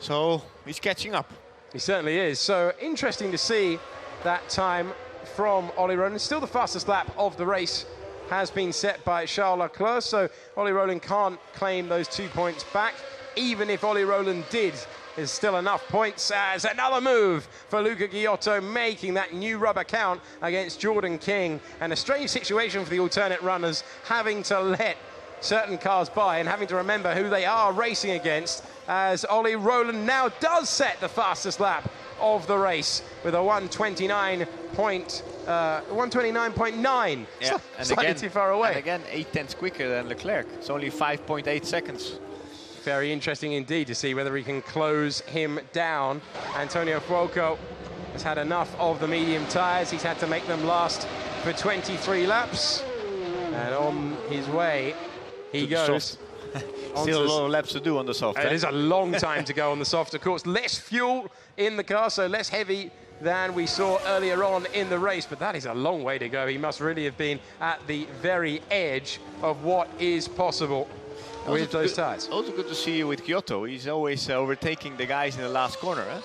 So he's catching up. He certainly is. So interesting to see that time from Ollie Rowland. Still the fastest lap of the race has been set by Charles Leclerc, so Ollie Rowland can't claim those 2 points back. Even if Ollie Rowland did, there's still enough points as another move for Luca Giotto, making that new rubber count against Jordan King. And a strange situation for the alternate runners, having to let certain cars by and having to remember who they are racing against, as Ollie Rowland now does set the fastest lap of the race with a 129.9. Yeah, and slightly too far away. And again, 8/10 quicker than Leclerc. It's only 5.8 seconds. Very interesting indeed to see whether he can close him down. Antonio Fuoco has had enough of the medium tyres. He's had to make them last for 23 laps. And on his way, he goes. Still a lot of laps to do on the soft. It is a long time to go on the soft. Of course, less fuel in the car, so less heavy than we saw earlier on in the race. But that is a long way to go. He must really have been at the very edge of what is possible with those tyres. Also good to see you with Giotto. He's always overtaking the guys in the last corner, huh?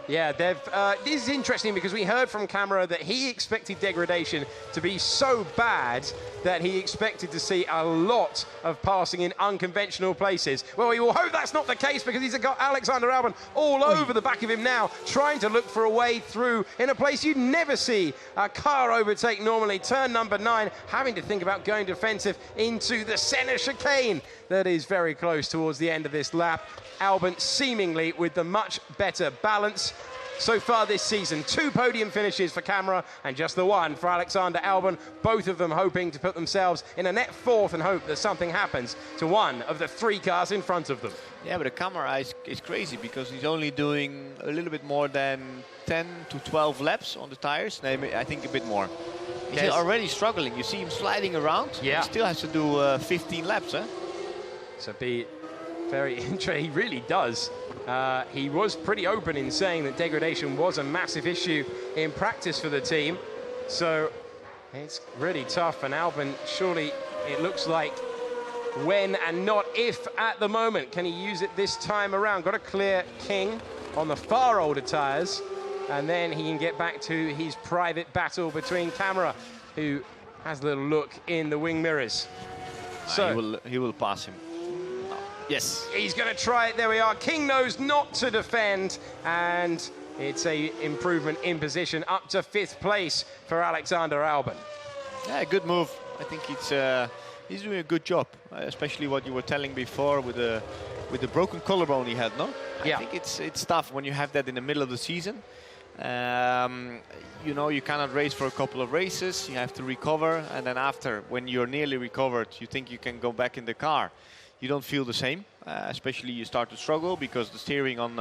Yeah, this is interesting because we heard from Camara that he expected degradation to be so bad that he expected to see a lot of passing in unconventional places. Well, we will hope that's not the case, because he's got Alexander Albon all over the back of him now, trying to look for a way through in a place you'd never see a car overtake normally. Turn number 9, having to think about going defensive into the center chicane. That is very close towards the end of this lap. Albon seemingly with the much better balance so far this season. 2 podium finishes for Camara and just the 1 for Alexander Albon, both of them hoping to put themselves in a net 4th and hope that something happens to one of the 3 cars in front of them. Yeah, but the Camara is crazy, because he's only doing a little bit more than 10 to 12 laps on the tires. I think a bit more. He's already struggling. You see him sliding around. Yeah. He still has to do 15 laps, huh? So be very interesting. He really does. He was pretty open in saying that degradation was a massive issue in practice for the team. So it's really tough. And Albon, surely it looks like when and not if at the moment. Can he use it this time around? Got to clear King on the far older tyres. And then he can get back to his private battle between Camara, who has a little look in the wing mirrors. So he will pass him. Yes. He's going to try it. There we are. King knows not to defend, and it's a improvement in position up to 5th place for Alexander Albon. Yeah, good move. I think he's doing a good job, especially what you were telling before with the broken collarbone he had, no? Yeah. I think it's tough when you have that in the middle of the season. You know, you cannot race for a couple of races, you have to recover, and then after, when you're nearly recovered, you think you can go back in the car. You don't feel the same, especially you start to struggle because the steering on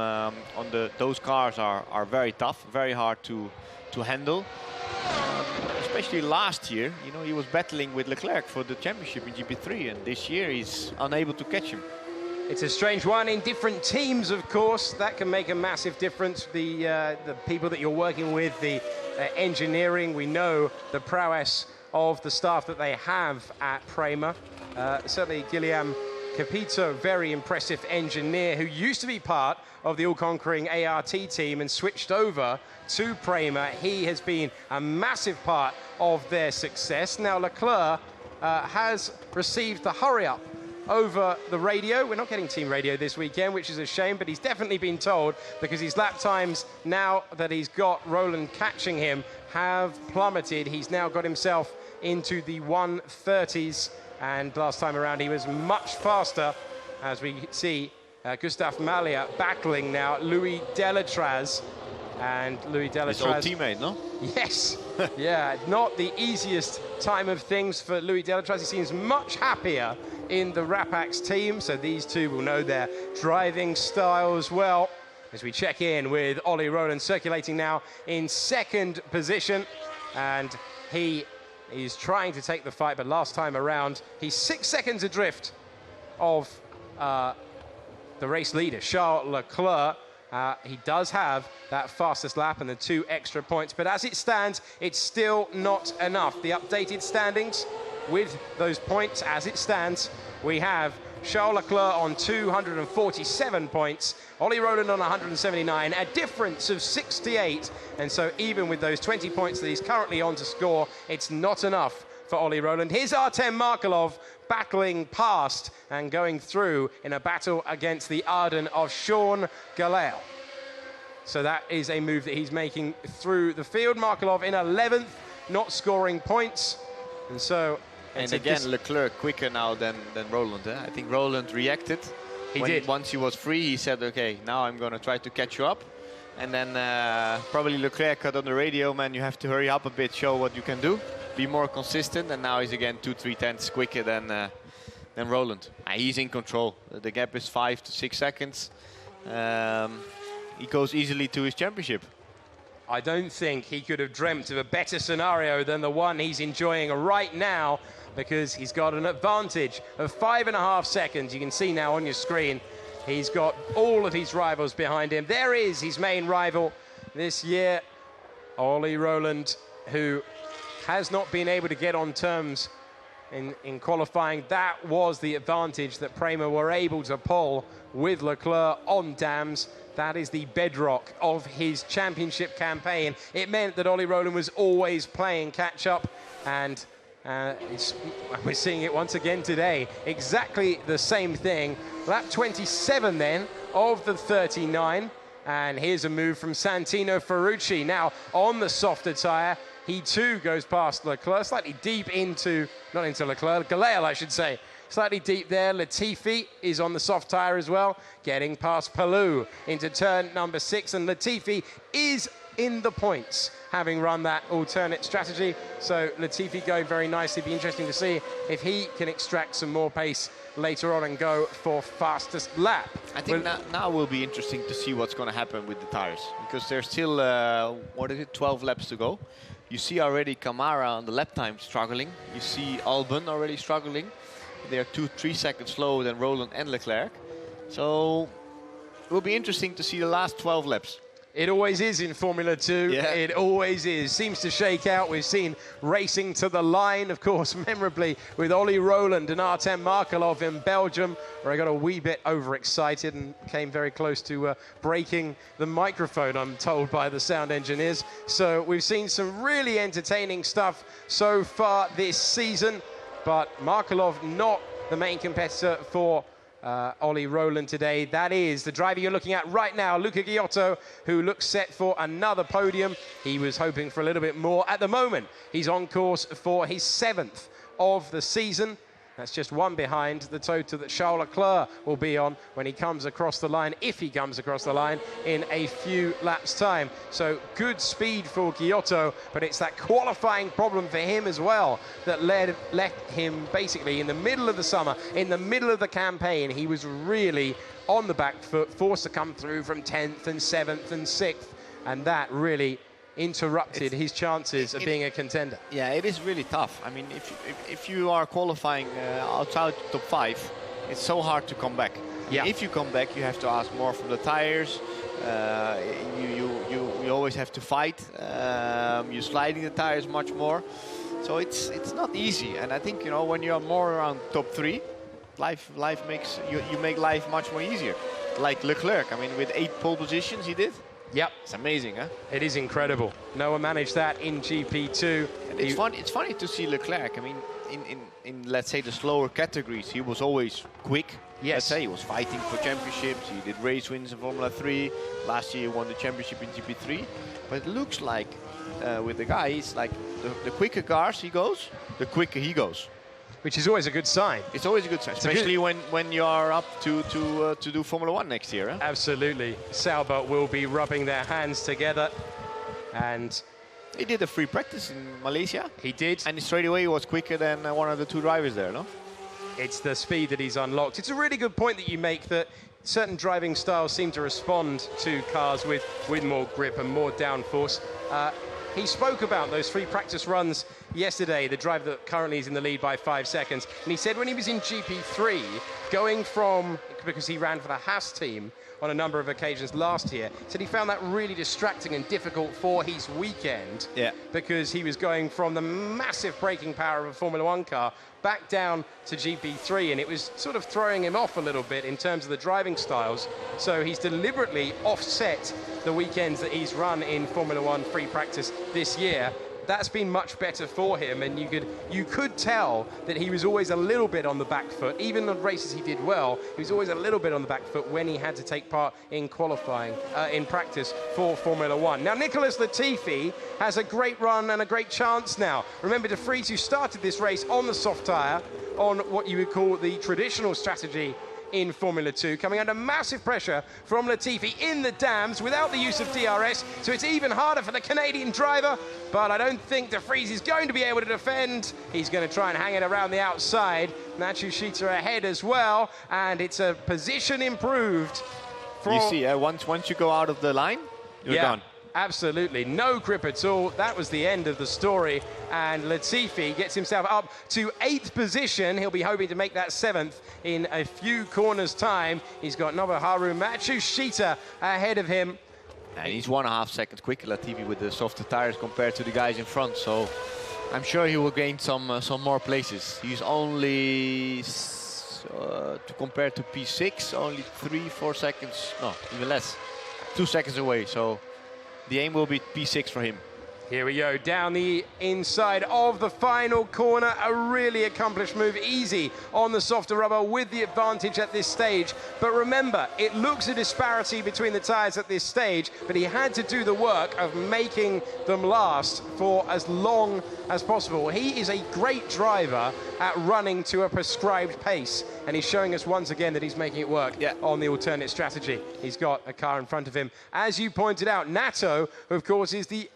those cars are very tough, very hard to handle. Especially last year, you know, he was battling with Leclerc for the championship in GP3, and this year he's unable to catch him. It's a strange one. In different teams, of course, that can make a massive difference. The people that you're working with, the engineering, we know the prowess of the staff that they have at Prema. Certainly Guillaume Capito, very impressive engineer who used to be part of the all-conquering ART team and switched over to Prema. He has been a massive part of their success. Now Leclerc has received the hurry-up over the radio. We're not getting team radio this weekend, which is a shame, but he's definitely been told, because his lap times, now that he's got Roland catching him, have plummeted. He's now got himself into the 130s, and last time around he was much faster, as we see Gustave Malia battling now Louis Delatraz. And Louis Delatraz, his old teammate, no? Yes. Yeah, not the easiest time of things for Louis Delatraz. He seems much happier in the Rapax team, so these two will know their driving styles well. As we check in with Ollie Rowland, circulating now in 2nd position, and he is trying to take the fight, but last time around he's 6 seconds adrift of the race leader, Charles Leclerc. He does have that fastest lap and the 2 extra points, but as it stands, it's still not enough. The updated standings with those points as it stands, we have Charles Leclerc on 247 points, Ollie Rowland on 179, a difference of 68. And so even with those 20 points that he's currently on to score, it's not enough for Ollie Rowland. Here's Artem Markelov battling past and going through in a battle against the Arden of Sean Galel. So that is a move that he's making through the field. Markelov in 11th, not scoring points. And so... And again, Leclerc quicker now than Roland. I think Roland reacted. He did. Once he was free, he said, okay, now I'm going to try to catch you up. And then probably Leclerc cut on the radio, man, you have to hurry up a bit, show what you can do. Be more consistent. And now he's again 2-3 tenths quicker than Roland. He's in control. The gap is 5 to 6 seconds. He goes easily to his championship. I don't think he could have dreamt of a better scenario than the one he's enjoying right now, because he's got an advantage of 5.5 seconds. You can see now on your screen, he's got all of his rivals behind him. There is his main rival this year, Ollie Rowland, who has not been able to get on terms in qualifying. That was the advantage that Prema were able to pull with Leclerc on dams. That is the bedrock of his championship campaign. It meant that Ollie Rowland was always playing catch-up, and we're seeing it once again today. Exactly the same thing. Lap 27 then of the 39, and here's a move from Santino Ferrucci. Now on the softer tyre, he too goes past Leclerc, slightly deep into, not into Leclerc, Galel I should say. Slightly deep there. Latifi is on the soft tyre as well, getting past Palou into turn number 6, and Latifi is in the points, having run that alternate strategy. So Latifi going very nicely. Be interesting to see if he can extract some more pace later on and go for fastest lap. I think now will be interesting to see what's going to happen with the tires, because there's still 12 laps to go. You see already Camara on the lap time struggling. You see Albon already struggling. They're 2-3 seconds slower than Roland and Leclerc. So it will be interesting to see the last 12 laps. It always is in Formula 2. Yeah. It always is. Seems to shake out. We've seen racing to the line, of course, memorably with Ollie Rowland and Artem Markelov in Belgium, where I got a wee bit overexcited and came very close to breaking the microphone, I'm told by the sound engineers. So we've seen some really entertaining stuff so far this season, but Markelov not the main competitor for Ollie Rowland today. That is the driver you're looking at right now, Luca Giotto, who looks set for another podium. He was hoping for a little bit more. At the moment, he's on course for his 7th of the season. That's just one behind the total that Charles Leclerc will be on when he comes across the line, if he comes across the line in a few laps' time. So good speed for Giotto, but it's that qualifying problem for him as well that left him basically in the middle of the summer, in the middle of the campaign. He was really on the back foot, forced to come through from 10th and 7th and 6th, and that really interrupted his chances of being a contender. Yeah, it is really tough. I mean, if you are qualifying outside top 5, it's so hard to come back. Yeah. If you come back, you have to ask more from the tires. You always have to fight. You're sliding the tires much more, so it's not easy. And I think, you know, when you are more around top 3, life makes you make life much more easier. Like Leclerc, I mean, with 8 pole positions he did. Yep. It's amazing, huh? It is incredible. Noah managed that in GP2. And it's funny to see Leclerc. I mean, in let's say the slower categories, he was always quick. Yes. Let's say he was fighting for championships. He did race wins in Formula 3. Last year he won the championship in GP3. But it looks like with the guy, it's like the quicker cars he goes, the quicker he goes. Which is always a good sign. It's always a good sign, especially when you are up to do Formula 1 next year. Huh? Absolutely. Sauber will be rubbing their hands together. And he did a free practice in Malaysia. He did. And straight away he was quicker than one of the 2 drivers there, no? It's the speed that he's unlocked. It's a really good point that you make, that certain driving styles seem to respond to cars with more grip and more downforce. He spoke about those free practice runs yesterday, the driver that currently is in the lead by 5 seconds. And he said when he was in GP3, going from, because he ran for the Haas team on a number of occasions last year, said he found that really distracting and difficult for his weekend. Yeah. Because he was going from the massive braking power of a Formula 1 car back down to GP3, and it was sort of throwing him off a little bit in terms of the driving styles. So he's deliberately offset the weekends that he's run in Formula 1 free practice this year. That's been much better for him, and you could tell that he was always a little bit on the back foot. Even the races he did well, he was always a little bit on the back foot when he had to take part in qualifying, in practice for Formula 1. Now, Nicholas Latifi has a great run and a great chance now. Remember, De Vries, who started this race on the soft tyre, on what you would call the traditional strategy in Formula 2, coming under massive pressure from Latifi in the dams without the use of DRS, so it's even harder for the Canadian driver, but I don't think De Vries is going to be able to defend. He's going to try and hang it around the outside. Matsushita ahead as well, and it's a position improved. You see, once you go out of the line, you're gone. Absolutely, no grip at all. That was the end of the story, and Latifi gets himself up to 8th position. He'll be hoping to make that 7th in a few corners' time. He's got Nobuharu Matsushita ahead of him. And he's 1.5 seconds quicker, Latifi, with the softer tires compared to the guys in front. So I'm sure he will gain some more places. He's only, to compare to P6, only 3-4 seconds, no, even less, 2 seconds away. So the aim will be P6 for him. Here we go, down the inside of the final corner. A really accomplished move, easy on the softer rubber with the advantage at this stage. But remember, it looks a disparity between the tyres at this stage, but he had to do the work of making them last for as long as possible. He is a great driver at running to a prescribed pace, and he's showing us once again that he's making it work on the alternate strategy. He's got a car in front of him. As you pointed out, Nato, who of course is the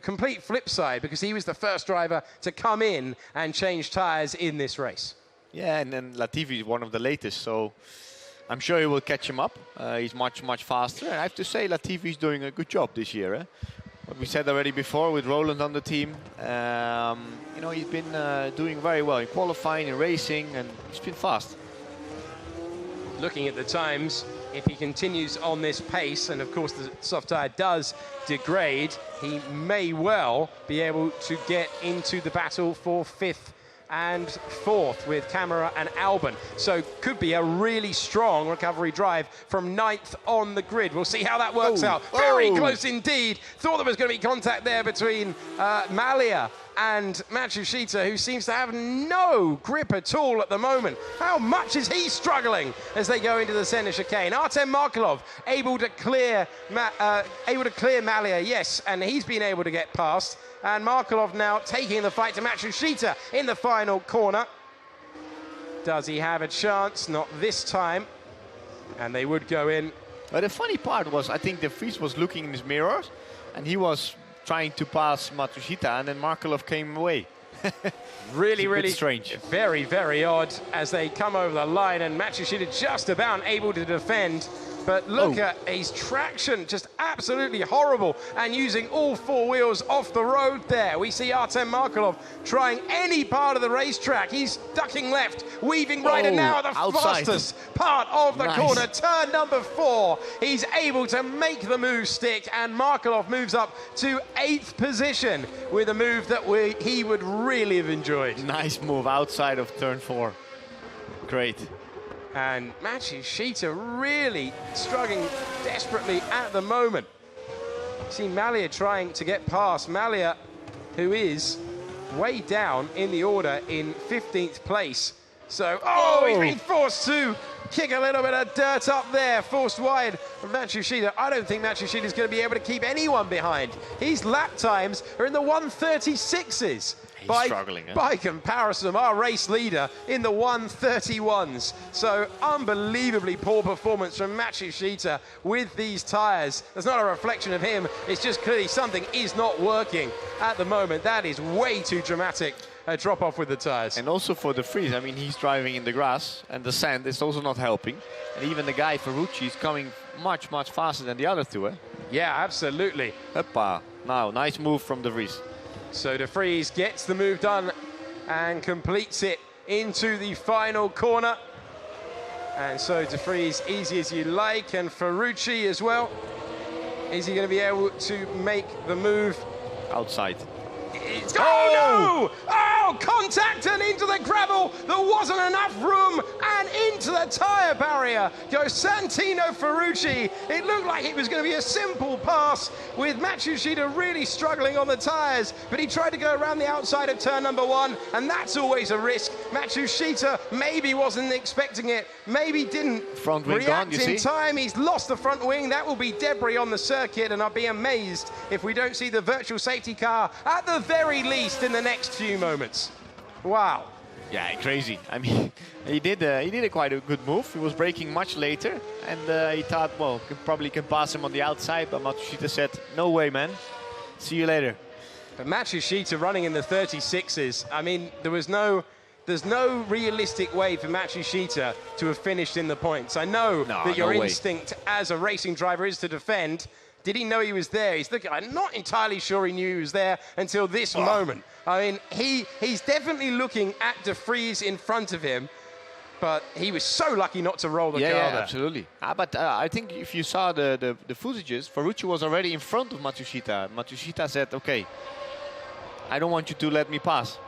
complete flip side, because he was the first driver to come in and change tyres in this race. Yeah, and then Latifi is one of the latest, so I'm sure he will catch him up. He's much faster, and I have to say Latifi is doing a good job this year. What we said already before with Roland on the team, you know, he's been doing very well in qualifying, in racing, and he's been fast. Looking at the times, if he continues on this pace, and of course the soft tyre does degrade, he may well be able to get into the battle for 5th and fourth with Camera and Albon. So could be a really strong recovery drive from ninth on the grid. We'll see how that works out. Very close indeed. Thought there was going to be contact there between Malia and Matsushita, who seems to have no grip at all at the moment. How much is he struggling as they go into the center chicane? Artem Markelov able to clear Malia, yes, and he's been able to get past. And Markelov now taking the fight to Matsushita in the final corner. Does he have a chance? Not this time. And they would go in. But the funny part was, I think De Vries was looking in his mirrors, and he was trying to pass Matsushita, and then Markelov came away. Really strange. Very, very odd as they come over the line, and Matsushita just about able to defend. But look at his traction, just absolutely horrible, and using all four wheels off the road there. We see Artem Markelov trying any part of the racetrack. He's ducking left, weaving right, and now at the fastest part of the corner, turn number 4. He's able to make the move stick, and Markelov moves up to 8th position with a move that he would really have enjoyed. Nice move outside of turn 4. Great. And Matsushita really struggling desperately at the moment. See Malia trying to get past. Malia, who is way down in the order in 15th place. So, he's been forced to kick a little bit of dirt up there, forced wide from Matsushita. I don't think Matsushita is going to be able to keep anyone behind. His lap times are in the 136s. He's struggling. By comparison, our race leader in the 131s. So unbelievably poor performance from Matsushita with these tyres. That's not a reflection of him. It's just clearly something is not working at the moment. That is way too dramatic a drop off with the tyres. And also for De Vries, I mean, he's driving in the grass and the sand is also not helping. And even the guy Ferrucci is coming much faster than the other two. Yeah, absolutely. Hoppa. Now, nice move from De Vries. So De Vries gets the move done and completes it into the final corner. And so De Vries, easy as you like, and Ferrucci as well. Is he going to be able to make the move? Outside. Oh, no! Oh, contact and into the gravel. There wasn't enough room, and into the tyre barrier goes Santino Ferrucci. It looked like it was going to be a simple pass with Matsushita really struggling on the tyres, but he tried to go around the outside of turn number 1, and that's always a risk. Matsushita maybe wasn't expecting it, maybe didn't front wing react gone, in time. He's lost the front wing. That will be debris on the circuit, and I'll be amazed if we don't see the virtual safety car at the very least in the next few moments. Wow. Yeah, crazy. I mean, he did a quite a good move. He was braking much later, and he thought, well, probably can pass him on the outside, but Matsushita said, no way, man. See you later. But Matsushita running in the 36s, I mean, there's no realistic way for Matsushita to have finished in the points. I know that your instinct as a racing driver is to defend. Did he know he was there? I'm not entirely sure he knew he was there until this moment. I mean, he's definitely looking at De Vries in front of him, but he was so lucky not to roll the car there. Yeah, absolutely. But I think if you saw the footages, Ferrucci was already in front of Matsushita. Matsushita said, okay, I don't want you to let me pass.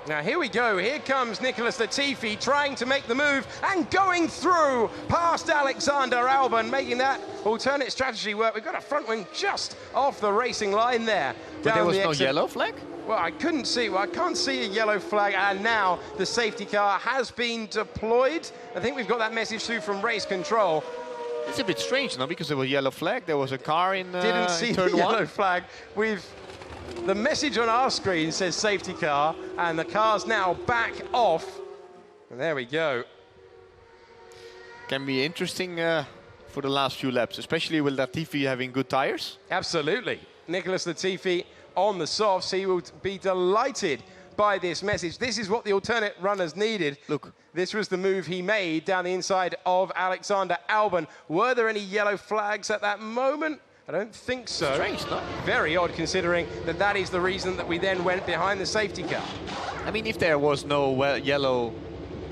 Now here we go, here comes Nicholas Latifi trying to make the move and going through past Alexander Albon, making that alternate strategy work. We've got a front wing just off the racing line there. But there was no yellow flag? Well, I can't see a yellow flag, and now the safety car has been deployed. I think we've got that message through from race control. It's a bit strange, no? Because there was a yellow flag, there was a car in Didn't see turn the yellow 1. flag. The message on our screen says safety car, and the car's now back off. And there we go. Can be interesting for the last few laps, especially with Latifi having good tires. Absolutely. Nicholas Latifi on the softs. He will be delighted by this message. This is what the alternate runners needed. Look. This was the move he made down the inside of Alexander Albon. Were there any yellow flags at that moment? I don't think so. Strange, no? Very odd, considering that is the reason that we then went behind the safety car. I mean, if there was no yellow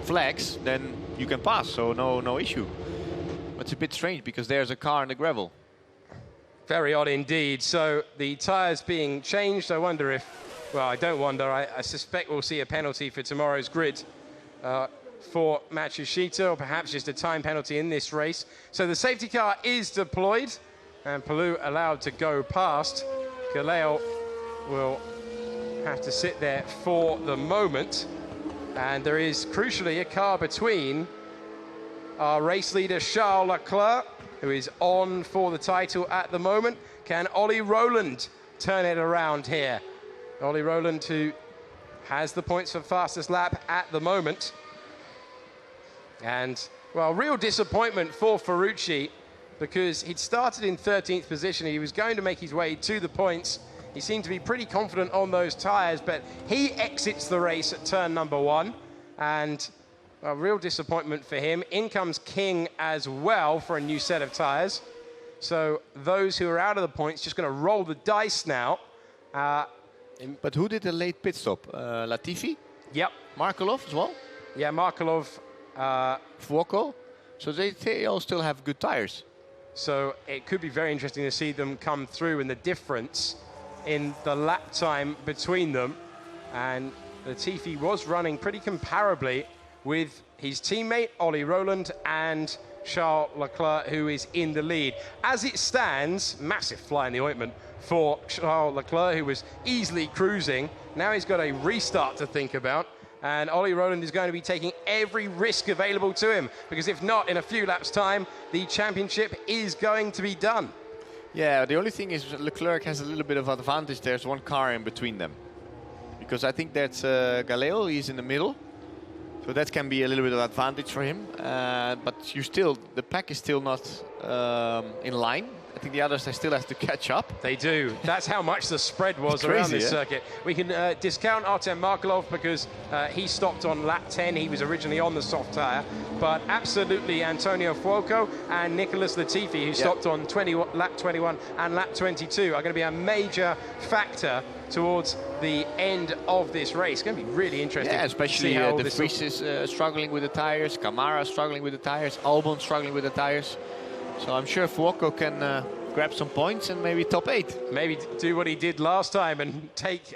flags, then you can pass, so no issue. But it's a bit strange because there's a car in the gravel. Very odd indeed. So the tyres being changed. I wonder if Well, I don't wonder. I suspect we'll see a penalty for tomorrow's grid for Matsushita, or perhaps just a time penalty in this race. So the safety car is deployed, and Palou allowed to go past. Galeo will have to sit there for the moment. And there is, crucially, a car between our race leader, Charles Leclerc, who is on for the title at the moment. Can Ollie Rowland turn it around here? Ollie Rowland, who has the points for fastest lap at the moment. And, well, real disappointment for Ferrucci, because he'd started in 13th position. He was going to make his way to the points. He seemed to be pretty confident on those tyres, but he exits the race at turn number 1. And a real disappointment for him. In comes King as well for a new set of tyres. So those who are out of the points just going to roll the dice now. But who did the late pit stop? Latifi? Yep. Markelov as well? Yeah, Markelov. Fuoco? So they all still have good tyres. So it could be very interesting to see them come through, and the difference in the lap time between them. And Latifi was running pretty comparably with his teammate, Ollie Rowland, and Charles Leclerc, who is in the lead. As it stands, massive fly in the ointment for Charles Leclerc, who was easily cruising. Now he's got a restart to think about. And Ollie Rowland is going to be taking every risk available to him, because if not, in a few laps' time, the championship is going to be done. Yeah, the only thing is Leclerc has a little bit of advantage. There's one car in between them. Because I think that's Galeo, he's in the middle. So that can be a little bit of advantage for him. But the pack is still not in line. I think the others, they still have to catch up. They do. That's how much the spread was around this circuit. We can discount Artem Markelov because he stopped on lap 10. He was originally on the soft tyre. But absolutely Antonio Fuoco and Nicholas Latifi, who stopped on lap 21 and lap 22, are going to be a major factor towards the end of this race. It's going to be really interesting. Yeah, especially De Vries is struggling with the tyres, Camara struggling with the tyres, Albon struggling with the tyres. So I'm sure Fuoco can grab some points and maybe top 8. Maybe do what he did last time and take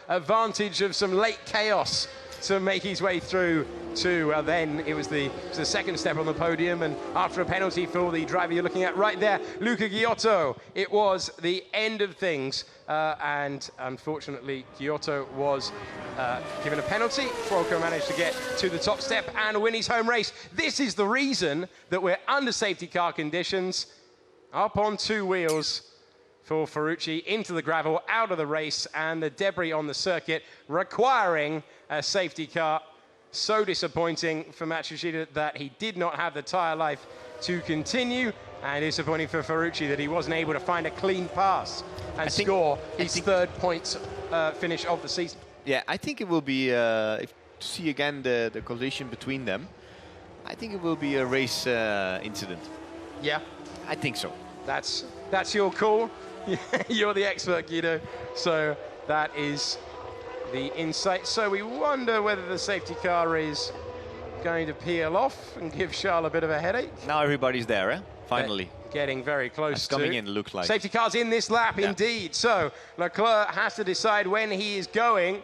advantage of some late chaos to make his way through to then it was the second step on the podium, and after a penalty for the driver you're looking at right there, Luca Giotto, it was the end of things, and unfortunately Giotto was given a penalty. Fuoco managed to get to the top step and win his home race. This is the reason that we're under safety car conditions, up on 2 wheels for Ferrucci, into the gravel, out of the race, and the debris on the circuit requiring a safety car. So disappointing for Matsushita that he did not have the tyre life to continue, and disappointing for Ferrucci that he wasn't able to find a clean pass and score his third points finish of the season. Yeah, I think it will be, if to see again the collision between them, I think it will be a race incident. Yeah? I think so. That's your call. You're the expert, Guido. So that is the insight. So we wonder whether the safety car is going to peel off and give Charles a bit of a headache. Now everybody's there, eh? Finally. Getting very close. It's coming in, looks like. Safety car's in this lap, indeed. So Leclerc has to decide when he is going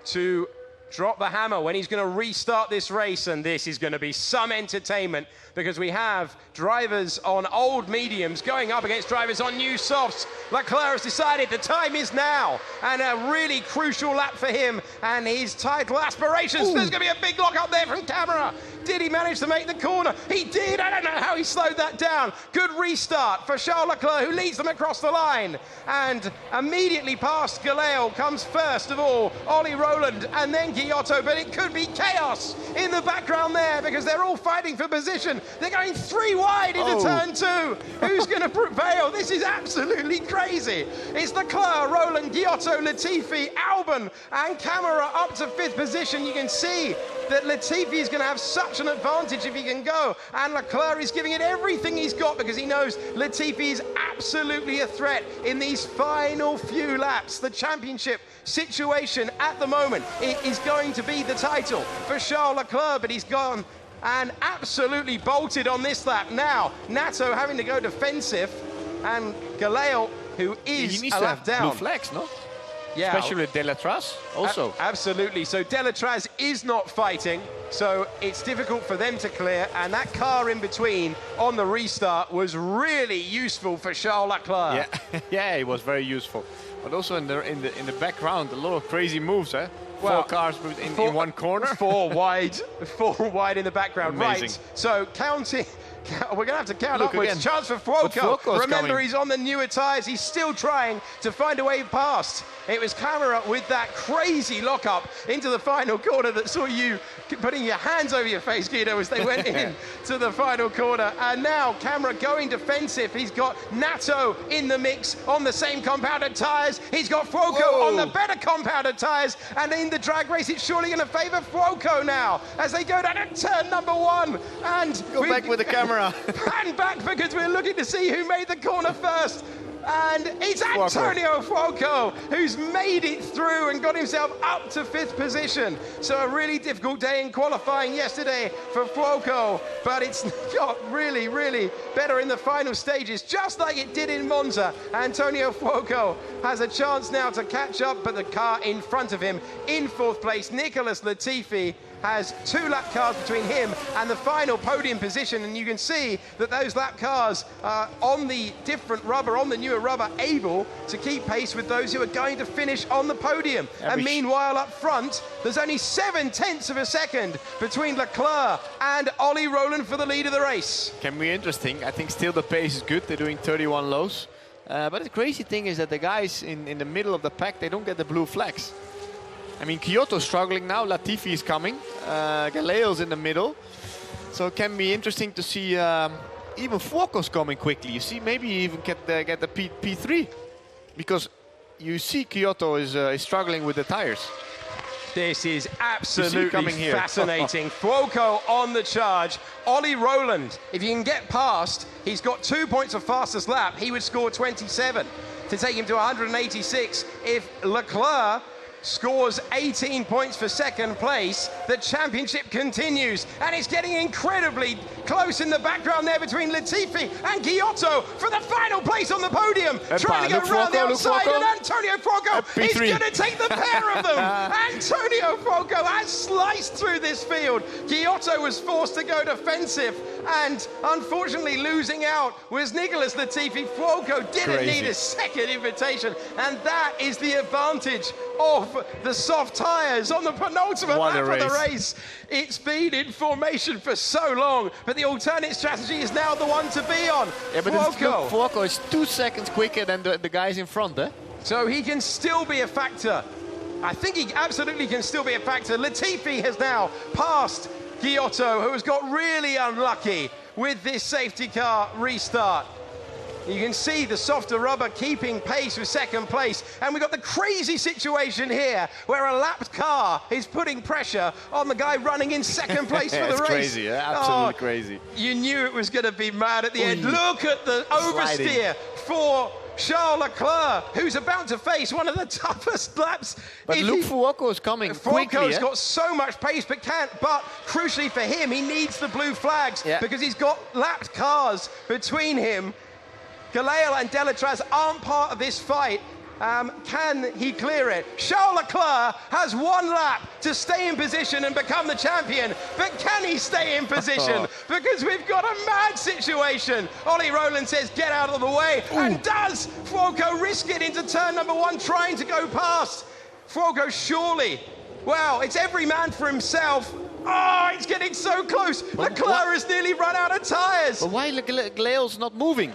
to drop the hammer, when he's going to restart this race, and this is going to be some entertainment because we have drivers on old mediums going up against drivers on new softs. Leclerc has decided the time is now, and a really crucial lap for him and his title aspirations. There's going to be a big lock up there from camera. Did he manage to make the corner? He did. I don't know how he slowed that down. Good restart for Charles Leclerc, who leads them across the line. And immediately past Galeo comes first of all Ollie Rowland and then Giotto. But it could be chaos in the background there because they're all fighting for position. They're going 3 wide into turn 2. Who's going to prevail? This is absolutely crazy. It's Leclerc, Rowland, Giotto, Latifi, Albon and Camara up to 5th position. You can see that Latifi is going to have such an advantage if he can go, and Leclerc is giving it everything he's got because he knows Latifi is absolutely a threat in these final few laps. The championship situation at the moment, it is going to be the title for Charles Leclerc, but he's gone and absolutely bolted on this lap. Now Nato having to go defensive, and Galeo, who is he needs a to lap have down. blue flags, no? Yeah. Especially with Delatraz also. Absolutely. So Delatraz is not fighting, so it's difficult for them to clear, and that car in between on the restart was really useful for Charles Leclerc. Yeah, yeah, it was very useful. But also in the background, a lot of crazy moves, eh? Well, 4 cars in one corner. 4 wide in the background. Amazing. Right, so counting. We're going to have to count Look upwards. again. Chance for Fuoco. Remember, coming. he's on the newer tyres. He's still trying to find a way past. It was Camera with that crazy lock-up into the final corner that saw you putting your hands over your face, Guido, as they went in to the final corner. And now Camera going defensive. He's got Nato in the mix on the same compounded tyres. He's got Fuoco on the better compounded tyres. And in the drag race, it's surely going to favour Fuoco now as they go down to turn number 1. And Go back with the camera. Pan back because we're looking to see who made the corner first. And it's Antonio Fuoco who's made it through and got himself up to 5th position. So a really difficult day in qualifying yesterday for Fuoco, but it's got really, really better in the final stages, just like it did in Monza. Antonio Fuoco has a chance now to catch up, but the car in front of him in 4th place, Nicholas Latifi, has 2 lap cars between him and the final podium position, and you can see that those lap cars are on the different rubber, on the newer rubber, able to keep pace with those who are going to finish on the podium. And meanwhile up front, there's only 7/10 of a second between Leclerc and Ollie Rowland for the lead of the race. Can be interesting. I think still the pace is good. They're doing 31 lows. But the crazy thing is that the guys in the middle of the pack, they don't get the blue flags. I mean, Kyoto's struggling now, Latifi is coming, Galeo's in the middle. So it can be interesting to see even Fuoco's coming quickly. You see, maybe even get the P3. Because you see Kyoto is struggling with the tires. This is absolutely here. Fascinating. Fuoco on the charge. Ollie Rowland, if you can get past, he's got 2 points of fastest lap. He would score 27 to take him to 186. If Leclerc scores 18 points for 2nd place, the championship continues, and it's getting incredibly close in the background there between Latifi and Giotto for the final place on the podium, trying to go round the outside, and Antonio Fuoco is going to take the pair of them. Antonio Fuoco has sliced through this field. Giotto was forced to go defensive, and unfortunately losing out was Nicholas Latifi. Fuoco didn't need a second invitation, and that is the advantage of the soft tyres on the penultimate lap of the race. It's been in formation for so long, but the alternate strategy is now the one to be on. Yeah, but Fuoco is 2 seconds quicker than the guys in front, eh? So he can still be a factor. I think he absolutely can still be a factor. Latifi has now passed Giotto, who has got really unlucky with this safety car restart. You can see the softer rubber keeping pace with 2nd place. And we've got the crazy situation here where a lapped car is putting pressure on the guy running in 2nd place for the race. Crazy, yeah? Absolutely crazy. You knew it was going to be mad at the end. Look at the oversteer for Charles Leclerc, who's about to face one of the toughest laps. But look, Fuoco's coming quickly. Fuoco's got so much pace, but crucially for him, he needs the blue flags because he's got lapped cars between him. Galeo and Delatraz aren't part of this fight. Can he clear it? Charles Leclerc has 1 lap to stay in position and become the champion, but can he stay in position? Because we've got a mad situation. Ollie Rowland says, get out of the way, and does. Fuoco risk it into turn number 1, trying to go past. Fuoco surely, well, it's every man for himself. Oh, it's getting so close. Leclerc has nearly run out of tyres. But why Galeo's not moving?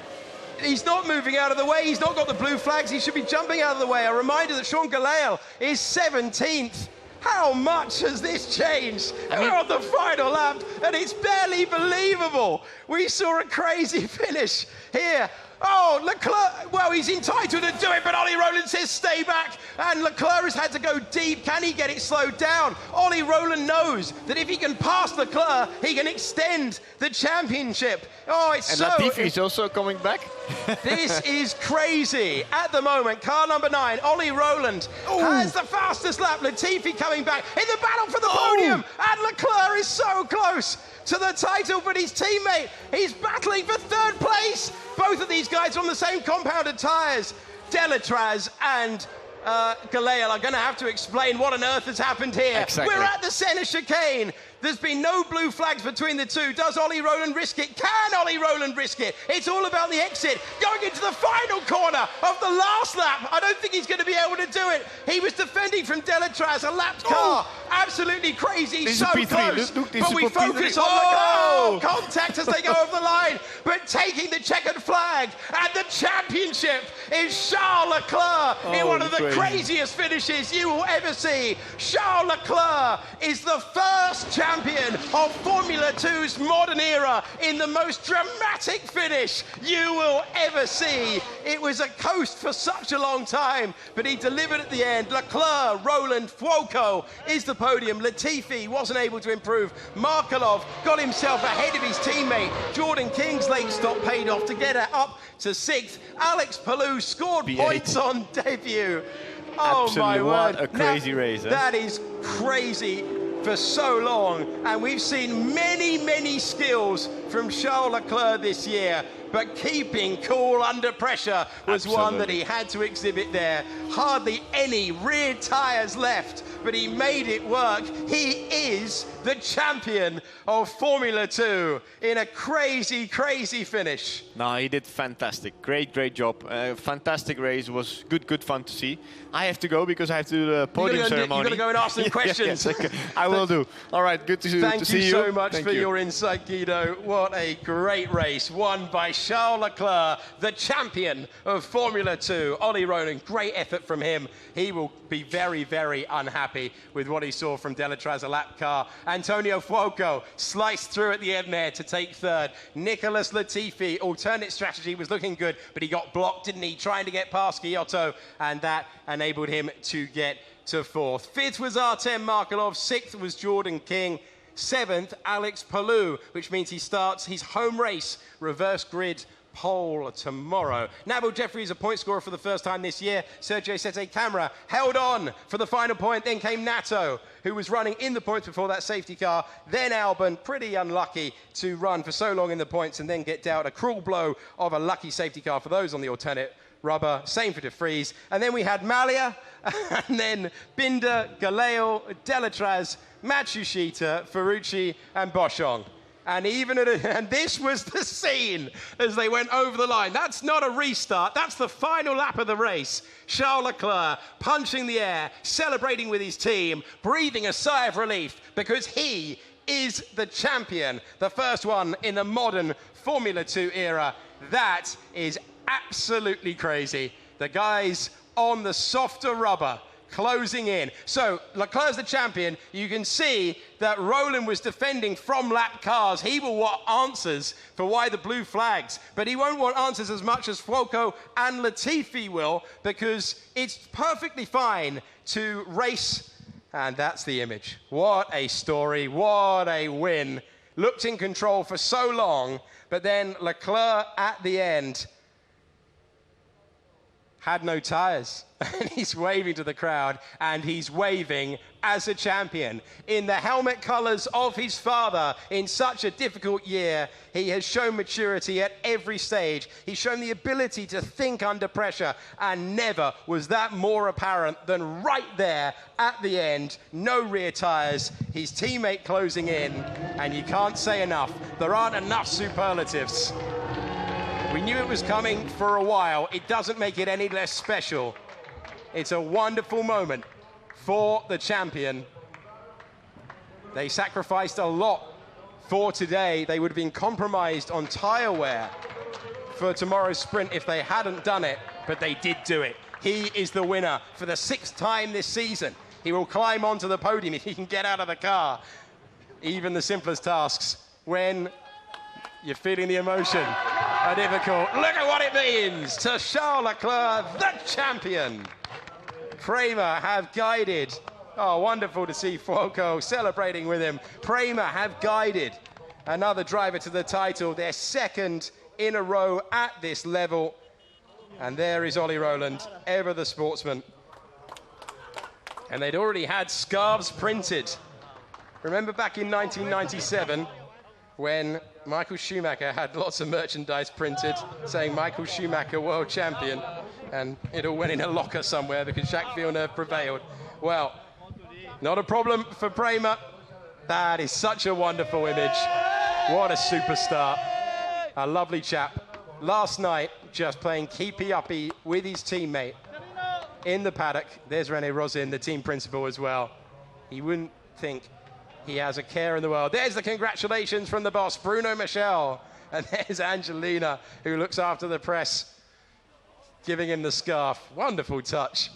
He's not moving out of the way. He's not got the blue flags. He should be jumping out of the way. A reminder that Sean Galeo is 17th. How much has this changed? We're on the final lap, and it's barely believable. We saw a crazy finish here. Oh, Leclerc, well, he's entitled to do it, but Ollie Rowland says stay back, and Leclerc has had to go deep. Can he get it slowed down? Ollie Rowland knows that if he can pass Leclerc, he can extend the championship. Oh, it's so... And Latifi is also coming back. This is crazy. At the moment, car number 9, Ollie Rowland, has the fastest lap. Latifi coming back in the battle for the podium, and Leclerc is so close to the title, but his teammate, he's battling for 3rd place. Both of these guys are on the same compounded tyres. Delatraz and Galeal are going to have to explain what on earth has happened here. Exactly. We're at the centre chicane. There's been no blue flags between the two. Does Ollie Rowland risk it? Can Ollie Rowland risk it? It's all about the exit. Going into the final corner of the last lap. I don't think he's going to be able to do it. He was defending from Delatraz, a lapped car. Absolutely crazy, this so is P3. close. Look, But we focus on the contact as they go over the line. But taking the checkered flag. And the championship is Charles Leclerc in one of the craziest finishes you will ever see. Charles Leclerc is the first champion of Formula 2's modern era in the most dramatic finish you will ever see. It was a coast for such a long time, but he delivered at the end. Leclerc, Rowland, Fuoco is the podium. Latifi wasn't able to improve. Markelov got himself ahead of his teammate. Jordan King's late stop paid off to get up to 6th. Alex Palou scored points on debut. Oh, absolutely, my word. what a crazy race. That is crazy for so long, and we've seen many skills from Charles Leclerc this year, but keeping cool under pressure was one that he had to exhibit there. Hardly any rear tyres left, but he made it work. He is the champion of Formula 2 in a crazy finish. No, he did fantastic. Great job. Fantastic race. Was good fun to see. I have to go because I have to do the podium ceremony. You've got to go and ask them questions. Yes, okay. I will do. All right, good to see you. Thank you so much for your insight, Guido. What a great race, won by Charles Leclerc, the champion of Formula 2. Ollie Rowland, great effort from him. He will be very unhappy with what he saw from Delatraz, a lap car. Antonio Fuoco sliced through at the end there to take third. Nicholas Latifi, alternate strategy was looking good, but he got blocked, didn't he? Trying to get past Giotto, and that enabled him to get to fourth. Fifth was Artem Markelov. Sixth was Jordan King. Seventh, Alex Palou, which means he starts his home race, reverse grid pole tomorrow. Nabil Jeffrey is a point scorer for the first time this year. Sergio Sette Camara held on for the final point. Then came Nato, who was running in the points before that safety car. Then Albon, pretty unlucky to run for so long in the points and then get dealt a cruel blow of a lucky safety car for those on the alternate rubber. Same for De Vries. And then we had Malia, and then Binder, Galeal, Delatraz, Matsushita, Ferrucci, and Boschong. And and this was the scene as they went over the line. That's not a restart. That's the final lap of the race. Charles Leclerc punching the air, celebrating with his team, breathing a sigh of relief because he is the champion, the first one in the modern Formula 2 era. That is absolutely crazy. The guys on the softer rubber closing in. So Leclerc's the champion. You can see that Rowland was defending from lap cars. He will want answers for why the blue flags, but he won't want answers as much as Fuoco and Latifi will, because it's perfectly fine to race, and that's the image. What a story, what a win. Looked in control for so long, but then Leclerc at the end had no tyres. And he's waving to the crowd, and he's waving as a champion. In the helmet colours of his father, in such a difficult year, he has shown maturity at every stage. He's shown the ability to think under pressure, and never was that more apparent than right there at the end. No rear tyres, his teammate closing in, and you can't say enough. There aren't enough superlatives. We knew it was coming for a while. It doesn't make it any less special. It's a wonderful moment for the champion. They sacrificed a lot for today. They would have been compromised on tyre wear for tomorrow's sprint if they hadn't done it, but they did do it. He is the winner for the 6th time this season. He will climb onto the podium if he can get out of the car. Even the simplest tasks, when you're feeling the emotion, are difficult. Look at what it means to Charles Leclerc, the champion. Prema have guided. Oh, wonderful to see Fuoco celebrating with him. Prema have guided another driver to the title, their 2nd in a row at this level. And there is Ollie Rowland, ever the sportsman. And they'd already had scarves printed. Remember back in 1997, when Michael Schumacher had lots of merchandise printed saying Michael Schumacher world champion, and it all went in a locker somewhere because Jacques Villeneuve prevailed. Well, not a problem for Prema. That is such a wonderful image. What a superstar. A lovely chap. Last night, just playing keepy-uppy with his teammate in the paddock. There's René Rosin, the team principal as well. He wouldn't think he has a care in the world. There's the congratulations from the boss, Bruno Michel. And there's Angelina, who looks after the press, giving him the scarf. Wonderful touch.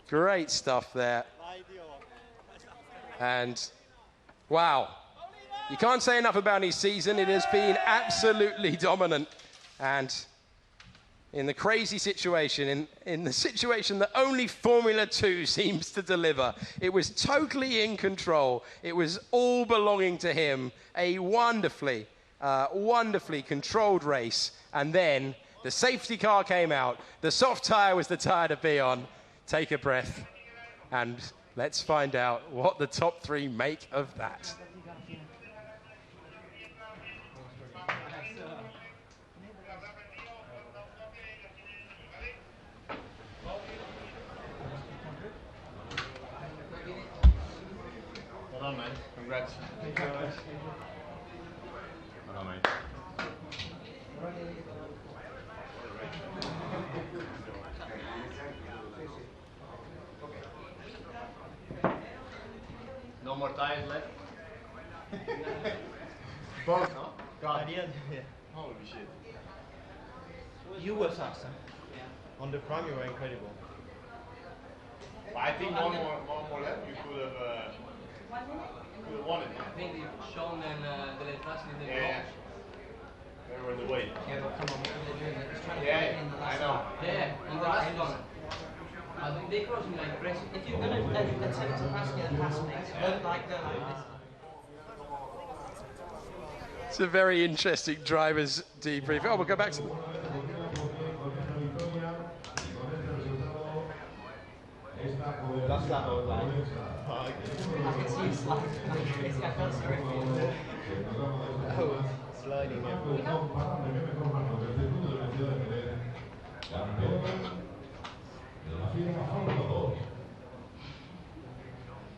Great stuff there. And wow, you can't say enough about his season. It has been absolutely dominant. And in the crazy situation, in the situation that only Formula 2 seems to deliver, it was totally in control. It was all belonging to him. A wonderfully controlled race. And then the safety car came out. The soft tyre was the tyre to be on. Take a breath. And let's find out what the top three make of that. Well done, man. Congrats. Thank you very much. Well done, mate. No more tires left. Both, no? God. Yeah. Holy shit. You were faster. Yeah. On the prime, you were incredible. But I think one more left, you could have won it. I think they've shown and the last in the Yeah. They were in the way. Yeah, but come on, what are they doing? It's trying to Yeah, get in the last I know. one. Yeah, in the last one. I think they crossed me like crazy. If you're going to attempt to pass me, then pass me. Don't like go like this. It's a very interesting driver's debrief. Oh, we'll go back to the... That's that whole line. I can see you sliding like crazy. I can't see it. Oh, sliding.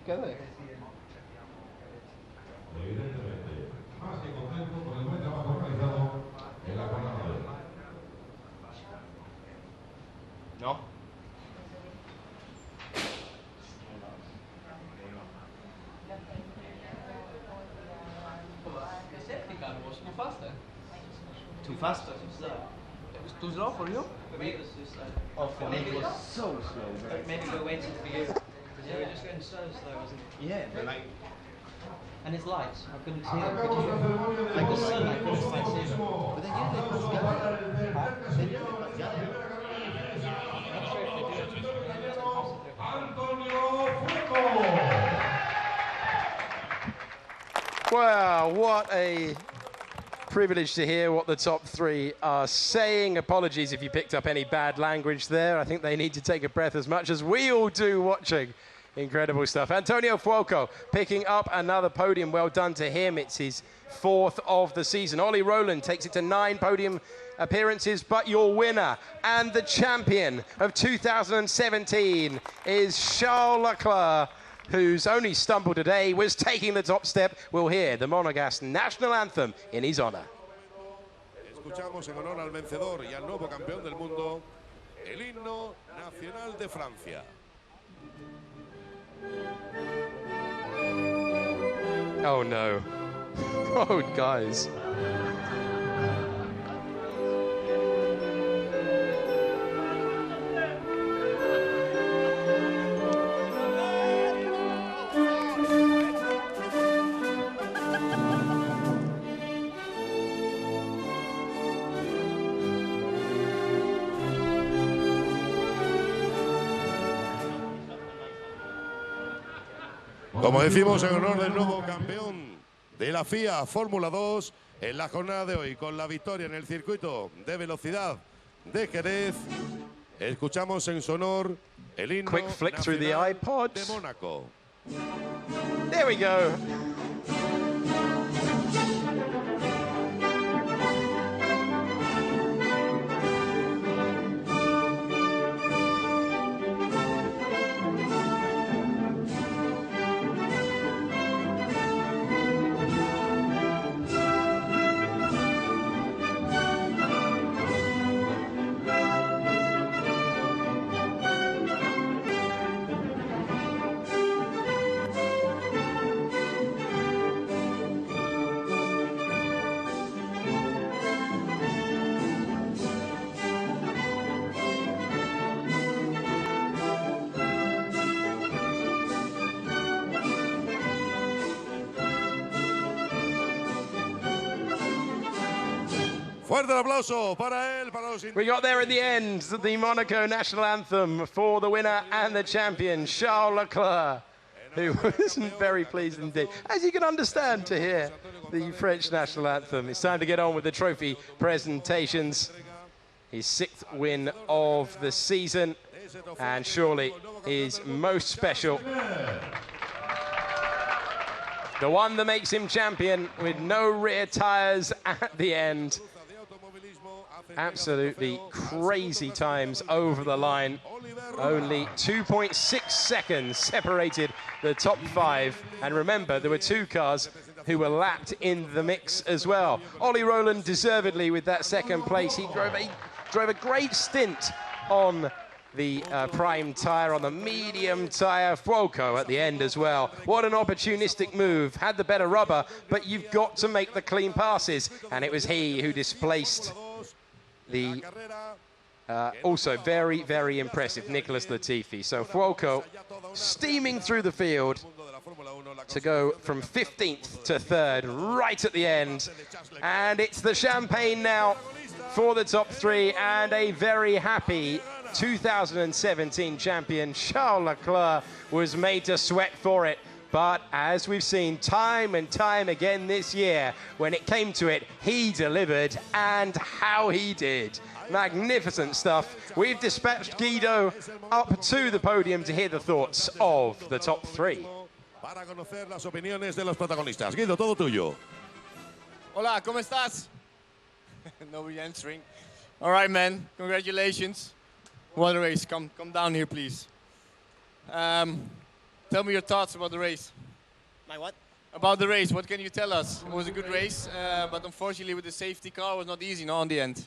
Go there. No? The safety car was too fast. Too fast? It was too slow for you? For me, it was too slow. Oh, for me, it was so slow. Maybe we were waiting for you. Because you were just going so slow, wasn't it? Yeah, but like... And his lights, I couldn't see them. Could you? Like the sun, I couldn't quite see them. But they usually put together. They usually put together. I'm not sure if they do it. Maybe it's impossible. Wow, what a privilege to hear what the top three are saying. Apologies if you picked up any bad language there. I think they need to take a breath as much as we all do watching. Incredible stuff. Antonio Fuoco picking up another podium. Well done to him. It's his fourth of the season. Ollie Rowland takes it to 9 podium appearances, but your winner and the champion of 2017 is Charles Leclerc, whose only stumble today was taking the top step. We'll hear the Monegasque national anthem in his honor. Escuchamos en honor al vencedor y al nuevo campeón del mundo el himno nacional de Francia. Oh no. Oh, guys. Como decimos, en honor del nuevo campeón de la FIA Fórmula 2 en la jornada de hoy, con la victoria en el circuito de velocidad de Jerez, escuchamos en su honor el himno Quick flick through the nacional iPods. de Mónaco. There we go. Fuerte el aplauso para él, para los We got there at the end, the Monaco national anthem for the winner and the champion, Charles Leclerc, who wasn't very pleased indeed, as you can understand, to hear the French national anthem. It's time to get on with the trophy presentations. His 6th win of the season, and surely his most special. The one that makes him champion with no rear tyres at the end. Absolutely crazy times over the line. Only 2.6 seconds separated the top 5. And remember, there were 2 cars who were lapped in the mix as well. Ollie Rowland deservedly with that 2nd place. He drove a great stint on the prime tyre, on the medium tyre. Fuoco at the end as well. What an opportunistic move. Had the better rubber, but you've got to make the clean passes. And it was he who displaced the also very, very impressive Nicholas Latifi. So Fuoco steaming through the field to go from 15th to 3rd right at the end. And it's the champagne now for the top 3, and a very happy 2017 champion Charles Leclerc was made to sweat for it. But as we've seen time and time again this year, when it came to it, he delivered, and how he did. Magnificent stuff. We've dispatched Guido up to the podium to hear the thoughts of the top 3. Para conocer las opiniones de los protagonistas. Guido, todo tuyo. Hola, ¿cómo estás? Nobody answering. All right, man. Congratulations. What a race. Come down here, please. Tell me your thoughts about the race. My what? About the race, what can you tell us? It was a good race, but unfortunately with the safety car, it was not easy, no, on the end.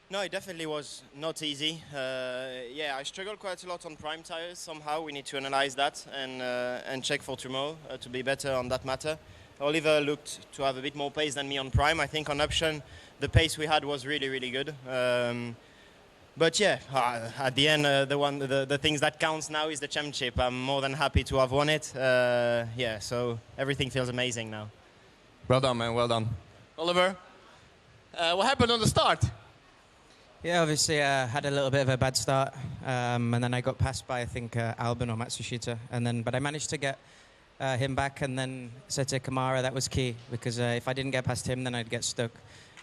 No, it definitely was not easy. Yeah, I struggled quite a lot on prime tires. Somehow we need to analyze that and check for tomorrow to be better on that matter. Oliver looked to have a bit more pace than me on prime. I think on option, the pace we had was really, really good. But yeah, at the end, the things that counts now is the championship. I'm more than happy to have won it. Yeah, so everything feels amazing now. Well done, man, well done. Oliver, what happened on the start? Yeah, obviously I had a little bit of a bad start, and then I got passed by, I think, Albon or Matsushita, but I managed to get him back, and then Sete Kamara. That was key, because if I didn't get past him, then I'd get stuck,